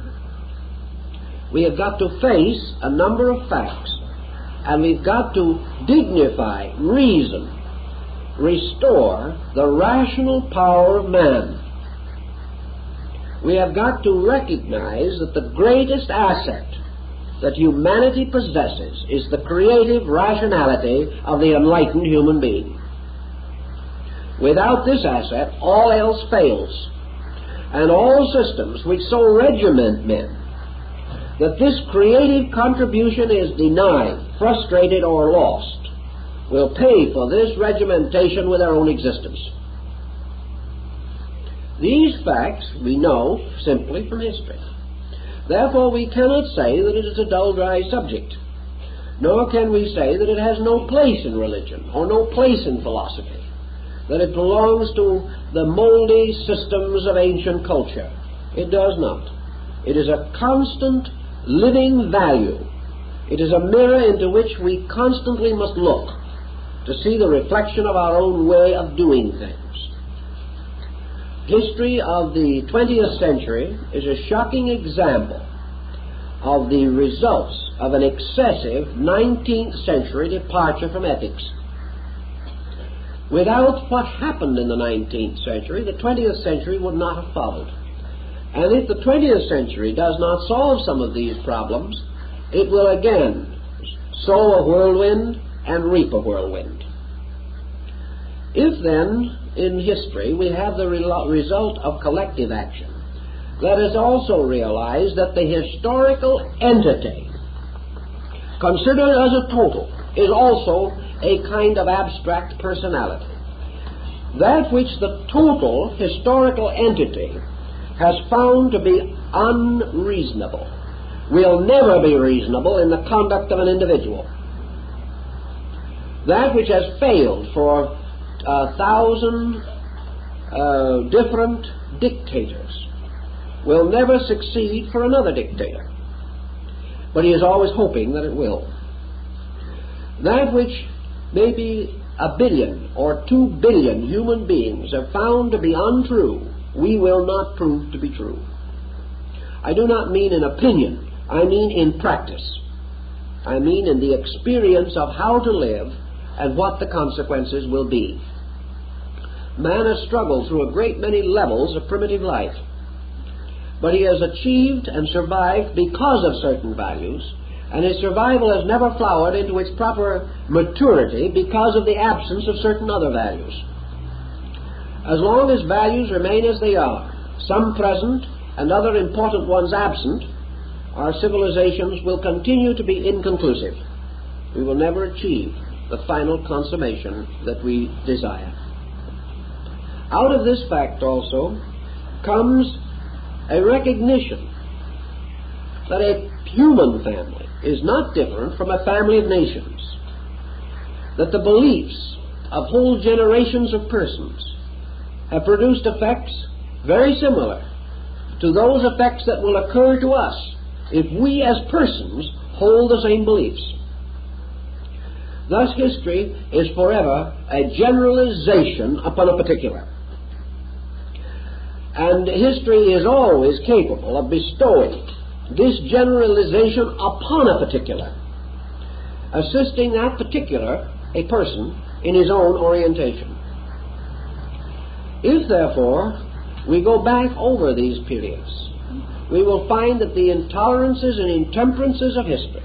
We have got to face a number of facts, and we've got to dignify, reason, restore the rational power of man. We have got to recognize that the greatest asset that humanity possesses is the creative rationality of the enlightened human being. Without this asset, all else fails, and all systems which so regiment men that this creative contribution is denied, frustrated, or lost, will pay for this regimentation with their own existence. These facts we know simply from history. Therefore, we cannot say that it is a dull, dry subject, nor can we say that it has no place in religion or no place in philosophy, that it belongs to the moldy systems of ancient culture. It does not. It is a constant living value. It is a mirror into which we constantly must look to see the reflection of our own way of doing things. History of the 20th century is a shocking example of the results of an excessive 19th century departure from ethics. Without what happened in the 19th century, the 20th century would not have followed. And if the 20th century does not solve some of these problems, it will again sow a whirlwind and reap a whirlwind. If then, in history, we have the result of collective action, let us also realize that the historical entity, considered as a total, is also a kind of abstract personality. That which the total historical entity has found to be unreasonable will never be reasonable in the conduct of an individual. That which has failed for 1,000 different dictators will never succeed for another dictator, but he is always hoping that it will. That which maybe 1 billion or 2 billion human beings have found to be untrue, we will not prove to be true. I do not mean in opinion, I mean in practice. I mean in the experience of how to live and what the consequences will be. Man has struggled through a great many levels of primitive life, but he has achieved and survived because of certain values, and his survival has never flowered into its proper maturity because of the absence of certain other values. As long as values remain as they are, some present and other important ones absent, our civilizations will continue to be inconclusive. We will never achieve the final consummation that we desire. Out of this fact also comes a recognition that a human family is not different from a family of nations, that the beliefs of whole generations of persons have produced effects very similar to those effects that will occur to us if we as persons hold the same beliefs. Thus history is forever a generalization upon a particular. And history is always capable of bestowing this generalization upon a particular, assisting that particular, a person, in his own orientation. If, therefore, we go back over these periods, we will find that the intolerances and intemperances of history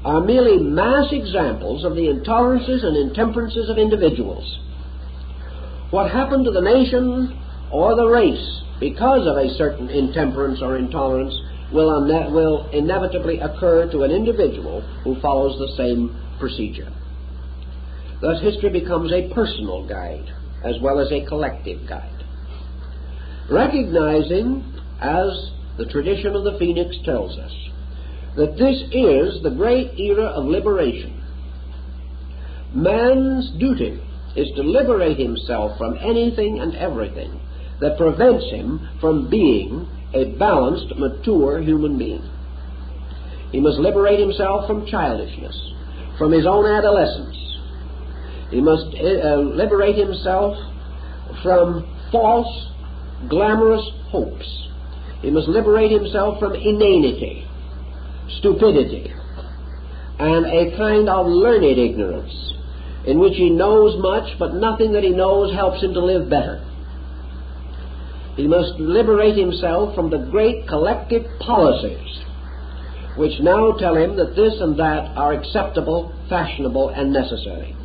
are merely mass examples of the intolerances and intemperances of individuals. What happened to the nation or the race because of a certain intemperance or intolerance will inevitably occur to an individual who follows the same procedure. Thus, history becomes a personal guide as well as a collective guide. Recognizing, as the tradition of the Phoenix tells us, that this is the great era of liberation, man's duty is to liberate himself from anything and everything that prevents him from being a balanced, mature human being. He must liberate himself from childishness, from his own adolescence. He must liberate himself from false, glamorous hopes. He must liberate himself from inanity, stupidity, and a kind of learned ignorance in which he knows much, but nothing that he knows helps him to live better. He must liberate himself from the great collective policies which now tell him that this and that are acceptable, fashionable, and necessary.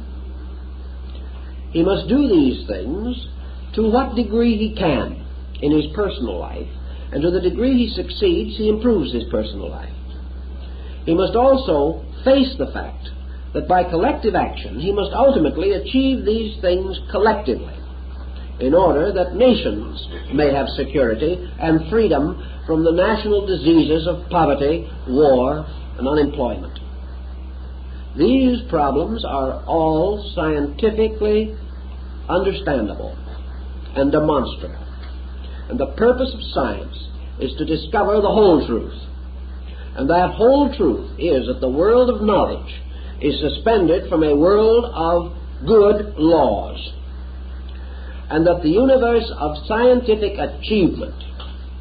He must do these things to what degree he can in his personal life, and to the degree he succeeds, he improves his personal life. He must also face the fact that by collective action he must ultimately achieve these things collectively, in order that nations may have security and freedom from the national diseases of poverty, war, and unemployment. These problems are all scientifically understandable and demonstrable. And the purpose of science is to discover the whole truth. And that whole truth is that the world of knowledge is suspended from a world of good laws, and that the universe of scientific achievement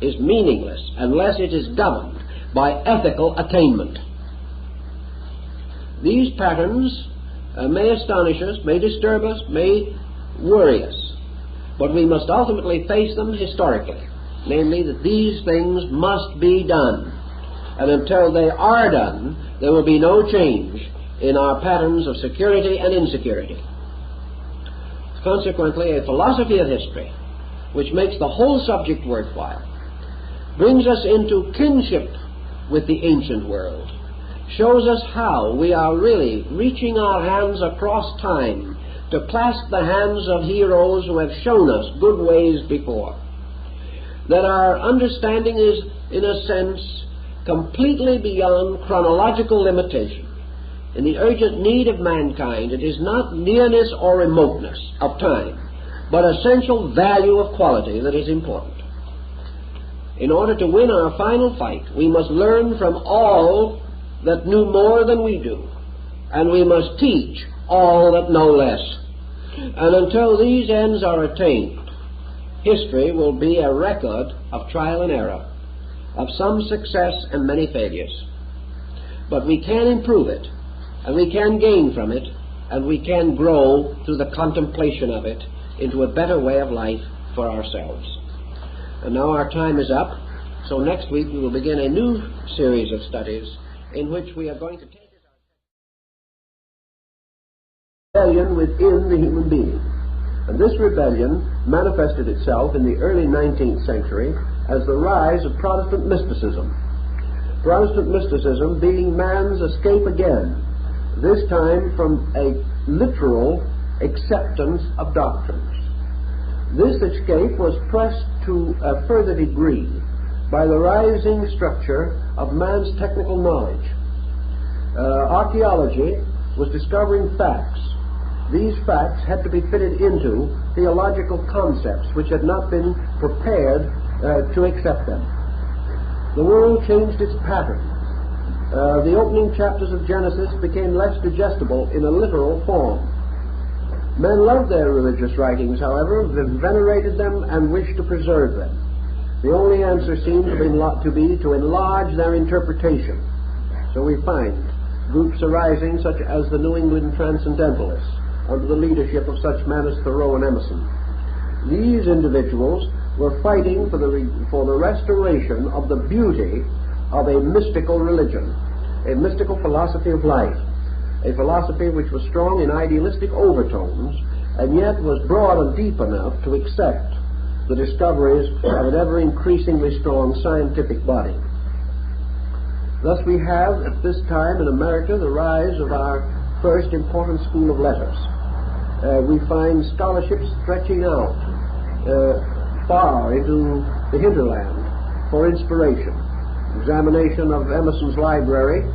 is meaningless unless it is governed by ethical attainment. These patterns may astonish us, may disturb us, may worry us, but we must ultimately face them historically, namely that these things must be done, and until they are done, there will be no change in our patterns of security and insecurity. Consequently, a philosophy of history, which makes the whole subject worthwhile, brings us into kinship with the ancient world, shows us how we are really reaching our hands across time to clasp the hands of heroes who have shown us good ways before, that our understanding is, in a sense, completely beyond chronological limitation. In the urgent need of mankind, it is not nearness or remoteness of time, but essential value of quality that is important. In order to win our final fight, we must learn from all that knew more than we do, and we must teach all that know less. And until these ends are attained, history will be a record of trial and error, of some success and many failures. But we can improve it, and we can gain from it, and we can grow through the contemplation of it into a better way of life for ourselves. And now our time is up, so next week we will begin a new series of studies in which we are going to take rebellion within the human being. And this rebellion manifested itself in the early 19th century as the rise of Protestant mysticism. Protestant mysticism being man's escape again, this time from a literal acceptance of doctrines. This escape was pressed to a further degree by the rising structure of man's technical knowledge. Archaeology was discovering facts. These facts had to be fitted into theological concepts which had not been prepared to accept them. The world changed its pattern. The opening chapters of Genesis became less digestible in a literal form. Men loved their religious writings, however, venerated them, and wished to preserve them. The only answer seemed to be to enlarge their interpretation. So we find groups arising such as the New England Transcendentalists, under the leadership of such men as Thoreau and Emerson. These individuals were fighting for the restoration of the beauty of a mystical religion, a mystical philosophy of life, a philosophy which was strong in idealistic overtones and yet was broad and deep enough to accept the discoveries of an ever-increasingly strong scientific body. Thus we have at this time in America the rise of our first important school of letters. We find scholarships stretching out far into the hinterland for inspiration. Examination of Emerson's library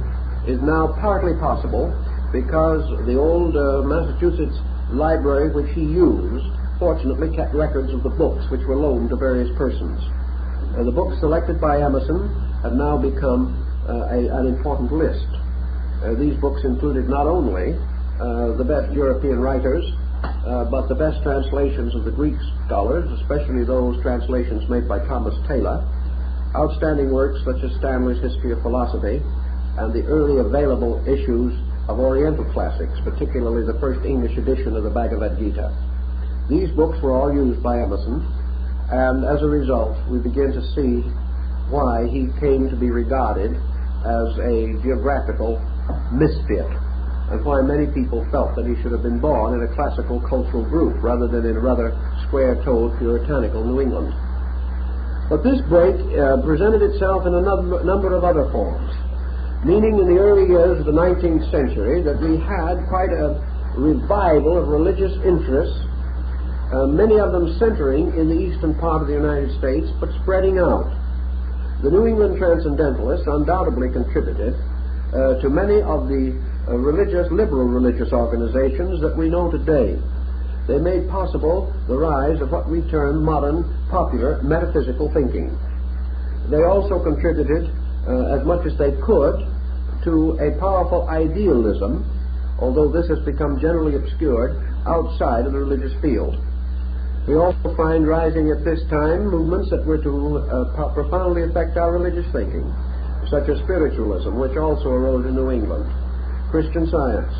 is now partly possible because the old Massachusetts library which he used fortunately kept records of the books which were loaned to various persons. The books selected by Emerson have now become an important list. These books included not only the best European writers, but the best translations of the Greek scholars, especially those translations made by Thomas Taylor, outstanding works such as Stanley's History of Philosophy, and the early available issues of Oriental classics, particularly the first English edition of the Bhagavad Gita. These books were all used by Emerson, and as a result, we begin to see why he came to be regarded as a geographical misfit, and why many people felt that he should have been born in a classical cultural group rather than in a rather square-toed, puritanical New England. But this break presented itself in a number of other forms, meaning in the early years of the 19th century that we had quite a revival of religious interests, many of them centering in the eastern part of the United States, but spreading out. The New England Transcendentalists undoubtedly contributed to many of the liberal religious organizations that we know today. They made possible the rise of what we term modern, popular, metaphysical thinking. They also contributed as much as they could to a powerful idealism, although this has become generally obscured outside of the religious field. We also find rising at this time movements that were to profoundly affect our religious thinking, such as spiritualism, which also arose in New England, Christian Science,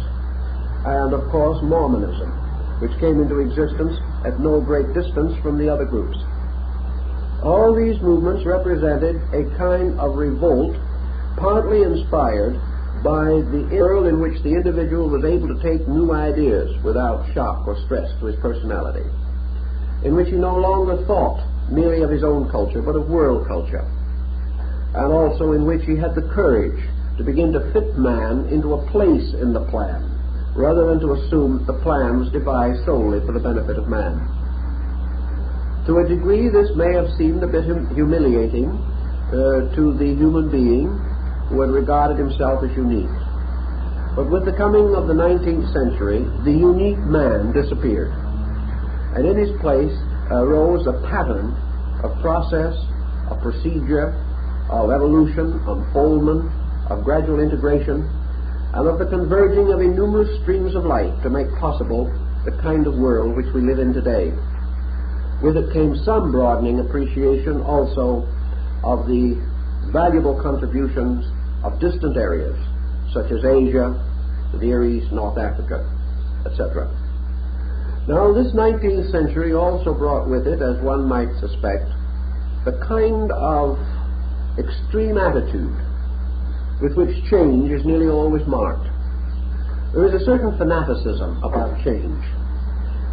and of course Mormonism, which came into existence at no great distance from the other groups. All these movements represented a kind of revolt, partly inspired by the world in which the individual was able to take new ideas without shock or stress to his personality, in which he no longer thought merely of his own culture, but of world culture, and also in which he had the courage to begin to fit man into a place in the plan, rather than to assume that the plan was devised solely for the benefit of man. To a degree, this may have seemed a bit humiliating to the human being who had regarded himself as unique. But with the coming of the 19th century, the unique man disappeared, and in his place arose a pattern of process, of procedure, of evolution, unfoldment, of gradual integration, and of the converging of innumerous streams of life to make possible the kind of world which we live in today. With it came some broadening appreciation also of the valuable contributions of distant areas, such as Asia, the Near East, North Africa, etc. Now, this 19th century also brought with it, as one might suspect, the kind of extreme attitude with which change is nearly always marked. There is a certain fanaticism about change.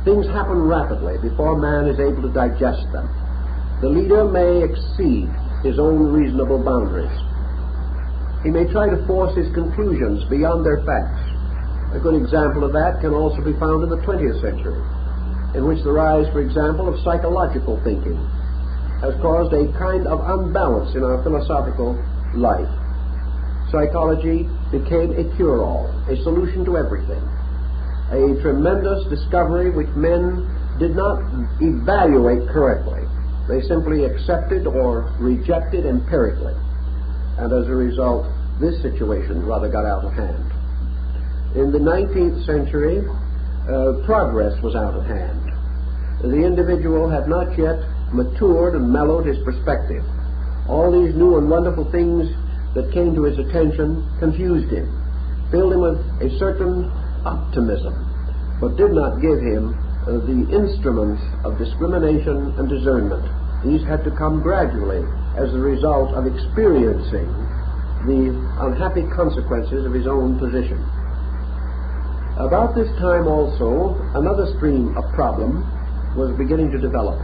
Things happen rapidly before man is able to digest them. The leader may exceed his own reasonable boundaries. He may try to force his conclusions beyond their facts. A good example of that can also be found in the 20th century, in which the rise, for example, of psychological thinking has caused a kind of unbalance in our philosophical life. Psychology became a cure-all, a solution to everything, a tremendous discovery which men did not evaluate correctly. They simply accepted or rejected empirically, and as a result, this situation rather got out of hand. In the 19th century, progress was out of hand. The individual had not yet matured and mellowed his perspective. All these new and wonderful things that came to his attention confused him, filled him with a certain optimism, but did not give him the instruments of discrimination and discernment. These had to come gradually as a result of experiencing the unhappy consequences of his own position. About this time also, another stream of problem was beginning to develop.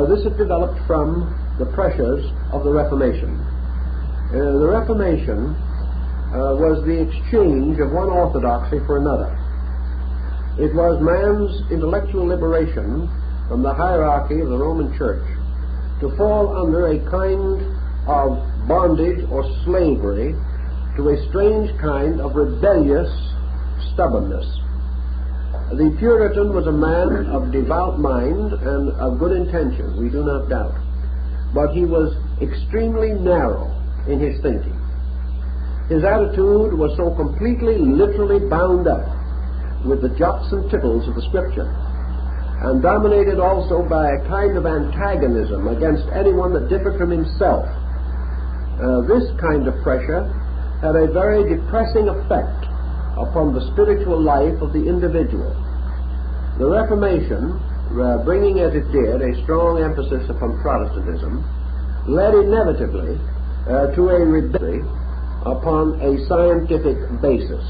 This had developed from the pressures of the Reformation. The Reformation was the exchange of one orthodoxy for another. It was man's intellectual liberation from the hierarchy of the Roman Church to fall under a kind of bondage or slavery to a strange kind of rebellious stubbornness. The Puritan was a man of devout mind and of good intention, we do not doubt, but he was extremely narrow in his thinking. His attitude was so completely, literally bound up with the jots and tittles of the Scripture, and dominated also by a kind of antagonism against anyone that differed from himself. This kind of pressure had a very depressing effect upon the spiritual life of the individual. The Reformation, bringing as it did a strong emphasis upon Protestantism, led inevitably to a rebellion upon a scientific basis.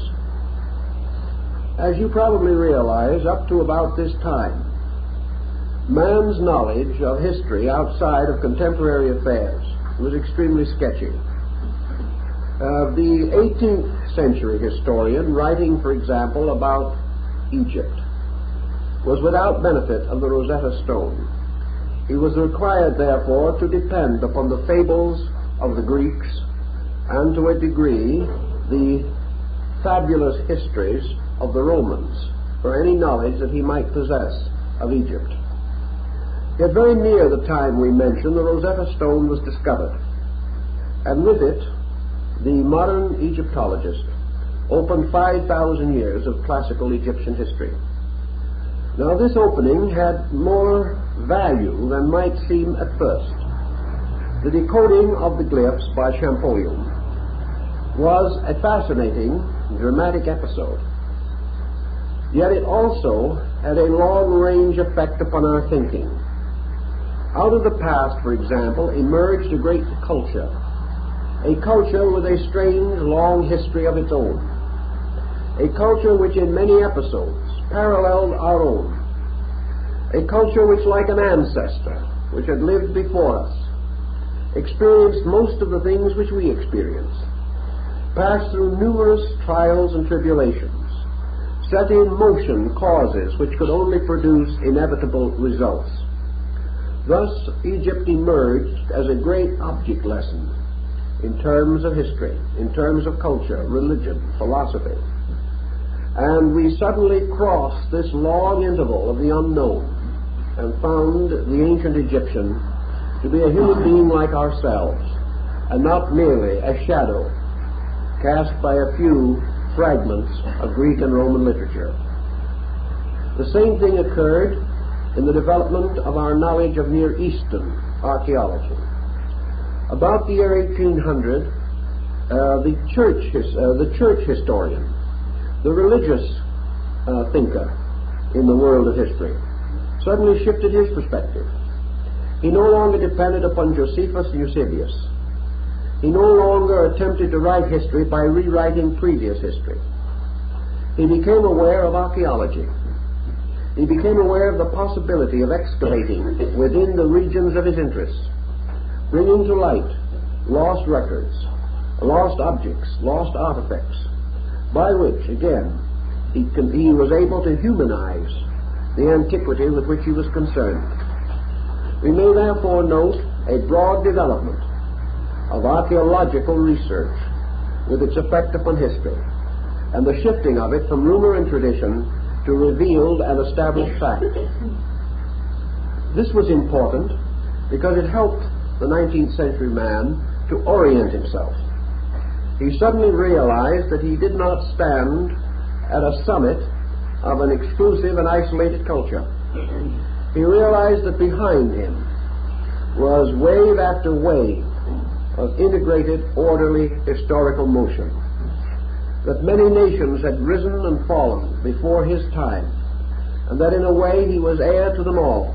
As you probably realize, up to about this time, man's knowledge of history outside of contemporary affairs was extremely sketchy. The 18th century historian, writing, for example, about Egypt, was without benefit of the Rosetta Stone. He was required, therefore, to depend upon the fables of the Greeks and, to a degree, the fabulous histories of the Romans for any knowledge that he might possess of Egypt. Yet very near the time we mentioned, the Rosetta Stone was discovered, and with it the modern Egyptologist opened 5,000 years of classical Egyptian history. Now, this opening had more value than might seem at first. The decoding of the glyphs by Champollion was a fascinating, dramatic episode. Yet it also had a long-range effect upon our thinking. Out of the past, for example, emerged a great culture, a culture with a strange, long history of its own, a culture which in many episodes paralleled our own, a culture which, like an ancestor which had lived before us, experienced most of the things which we experience, passed through numerous trials and tribulations, set in motion causes which could only produce inevitable results. Thus, Egypt emerged as a great object lesson in terms of history, in terms of culture, religion, philosophy. And we suddenly crossed this long interval of the unknown and found the ancient Egyptian to be a human being like ourselves, and not merely a shadow cast by a few fragments of Greek and Roman literature. The same thing occurred in the development of our knowledge of Near Eastern archaeology. About the year 1800, the church historian, the religious thinker in the world of history, suddenly shifted his perspective. He no longer depended upon Josephus and Eusebius. He no longer attempted to write history by rewriting previous history. He became aware of archaeology. He became aware of the possibility of excavating within the regions of his interests, bringing to light lost records, lost objects, lost artifacts, by which, again, he was able to humanize the antiquity with which he was concerned. We may therefore note a broad development of archaeological research with its effect upon history, and the shifting of it from rumor and tradition to revealed and established fact. This was important because it helped the 19th century man to orient himself. He suddenly realized that he did not stand at a summit of an exclusive and isolated culture. He realized that behind him was wave after wave of integrated, orderly historical motion, that many nations had risen and fallen before his time, and that in a way he was heir to them all.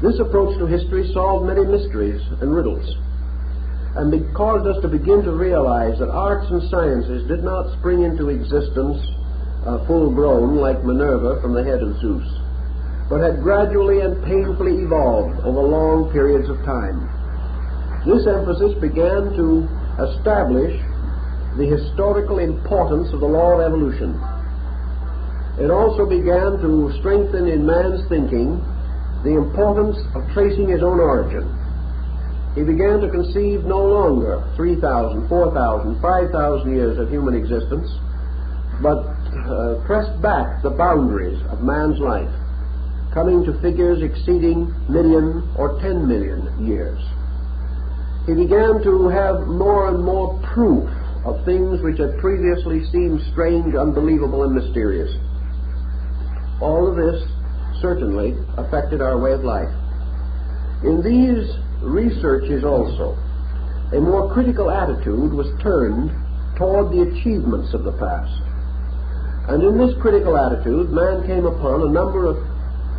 This approach to history solved many mysteries and riddles, and caused us to begin to realize that arts and sciences did not spring into existence full-grown like Minerva from the head of Zeus, but had gradually and painfully evolved over long periods of time. This emphasis began to establish the historical importance of the law of evolution. It also began to strengthen in man's thinking the importance of tracing his own origin. He began to conceive no longer 3,000, 4,000, 5,000 years of human existence, but pressed back the boundaries of man's life, coming to figures exceeding million or 10 million years. He began to have more and more proof of things which had previously seemed strange, unbelievable, and mysterious. All of this certainly affected our way of life. In these researches also, a more critical attitude was turned toward the achievements of the past. And in this critical attitude, man came upon a number of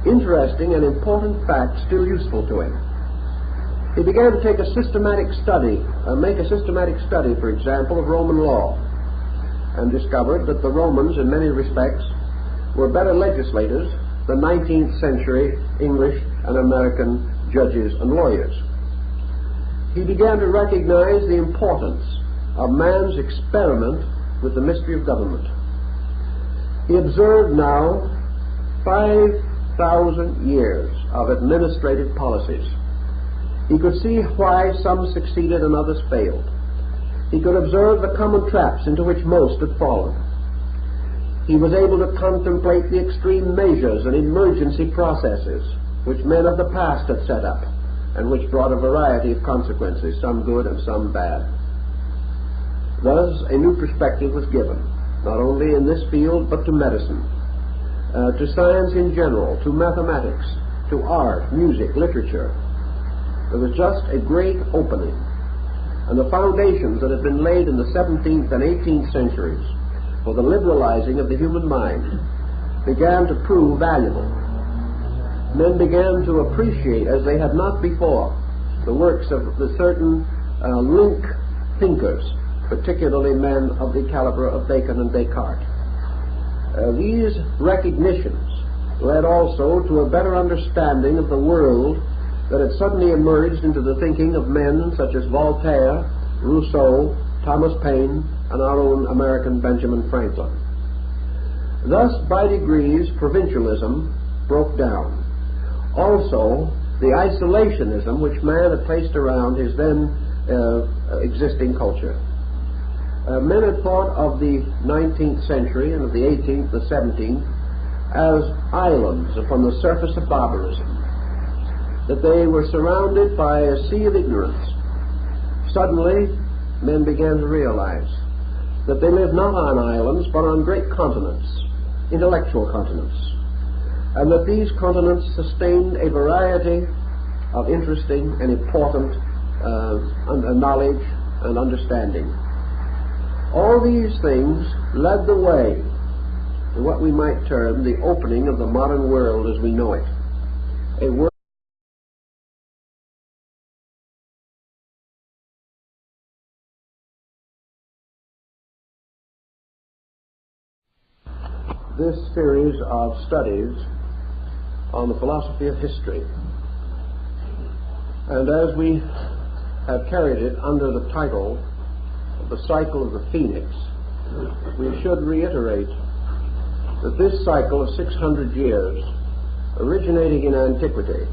interesting and important facts still useful to him. He began to take a systematic study, make a systematic study, for example, of Roman law, and discovered that the Romans, in many respects, were better legislators than 19th century English and American judges and lawyers. He began to recognize the importance of man's experiment with the mystery of government. He observed now 5,000 years of administrative policies. He could see why some succeeded and others failed. He could observe the common traps into which most had fallen. He was able to contemplate the extreme measures and emergency processes which men of the past had set up, and which brought a variety of consequences, some good and some bad. Thus, a new perspective was given, not only in this field, but to medicine, to science in general, to mathematics, to art, music, literature. There was just a great opening, and the foundations that had been laid in the 17th and 18th centuries for the liberalizing of the human mind began to prove valuable. Men began to appreciate, as they had not before, the works of the certain link thinkers, particularly men of the caliber of Bacon and Descartes. These recognitions led also to a better understanding of the world that had suddenly emerged into the thinking of men such as Voltaire, Rousseau, Thomas Paine, and our own American Benjamin Franklin. Thus, by degrees, provincialism broke down. Also, the isolationism which man had placed around his then existing culture. Men had thought of the 19th century and of the 18th, the 17th, as islands upon the surface of barbarism, that they were surrounded by a sea of ignorance. Suddenly, men began to realize that they lived not on islands, but on great continents, intellectual continents, and that these continents sustained a variety of interesting and important knowledge and understanding. All these things led the way to what we might term the opening of the modern world as we know it. A world. This series of studies on the philosophy of history, and as we have carried it under the title of the cycle of the Phoenix, we should reiterate that this cycle of 600 years, originating in antiquity,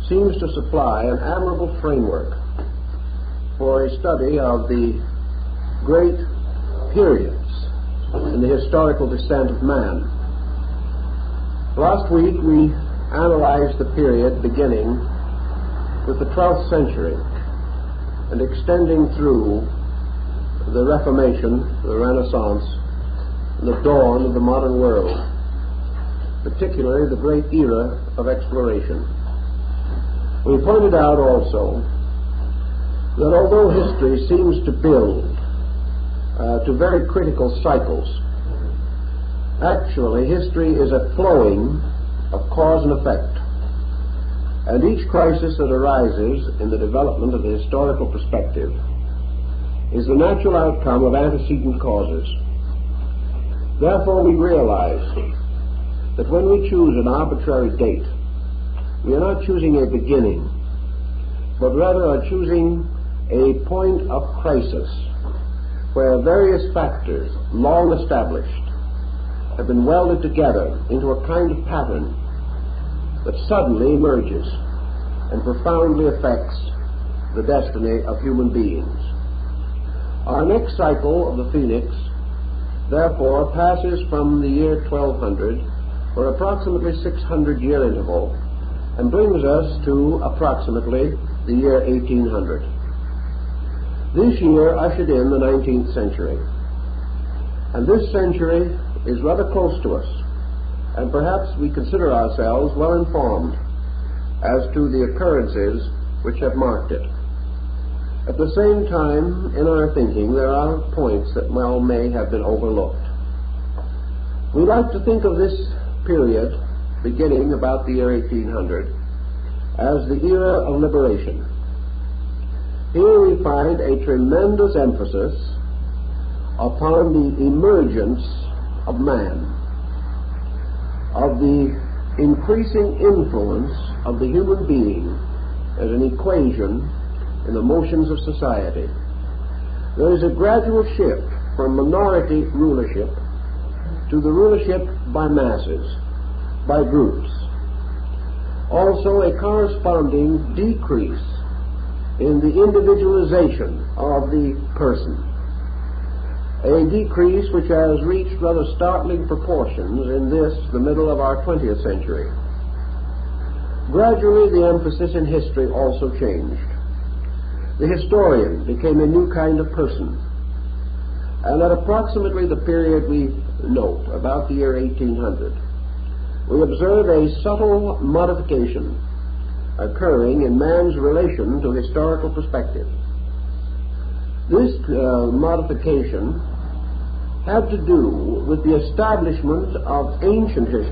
seems to supply an admirable framework for a study of the great periods in the historical descent of man. Last week we analyzed the period beginning with the 12th century and extending through the Reformation, the Renaissance, and the dawn of the modern world, particularly the great era of exploration. We pointed out also that although history seems to build to very critical cycles, actually history is a flowing of cause and effect, and each crisis that arises in the development of the historical perspective is the natural outcome of antecedent causes. Therefore, we realize that when we choose an arbitrary date, we are not choosing a beginning, but rather are choosing a point of crisis where various factors, long established, have been welded together into a kind of pattern that suddenly emerges and profoundly affects the destiny of human beings. Our next cycle of the Phoenix, therefore, passes from the year 1200 for approximately 600-year interval and brings us to approximately the year 1800. This year ushered in the 19th century, and this century is rather close to us, and perhaps we consider ourselves well informed as to the occurrences which have marked it. At the same time, in our thinking, there are points that may have been overlooked. We like to think of this period, beginning about the year 1800, as the era of liberation. Here we find a tremendous emphasis upon the emergence of man, of the increasing influence of the human being as an equation in the motions of society. There is a gradual shift from minority rulership to the rulership by masses, by groups. Also a corresponding decrease in the individualization of the person, a decrease which has reached rather startling proportions in the middle of our 20th century. Gradually, the emphasis in history also changed. The historian became a new kind of person, and at approximately the period we note, about the year 1800, we observe a subtle modification occurring in man's relation to historical perspective. This modification had to do with the establishment of ancient history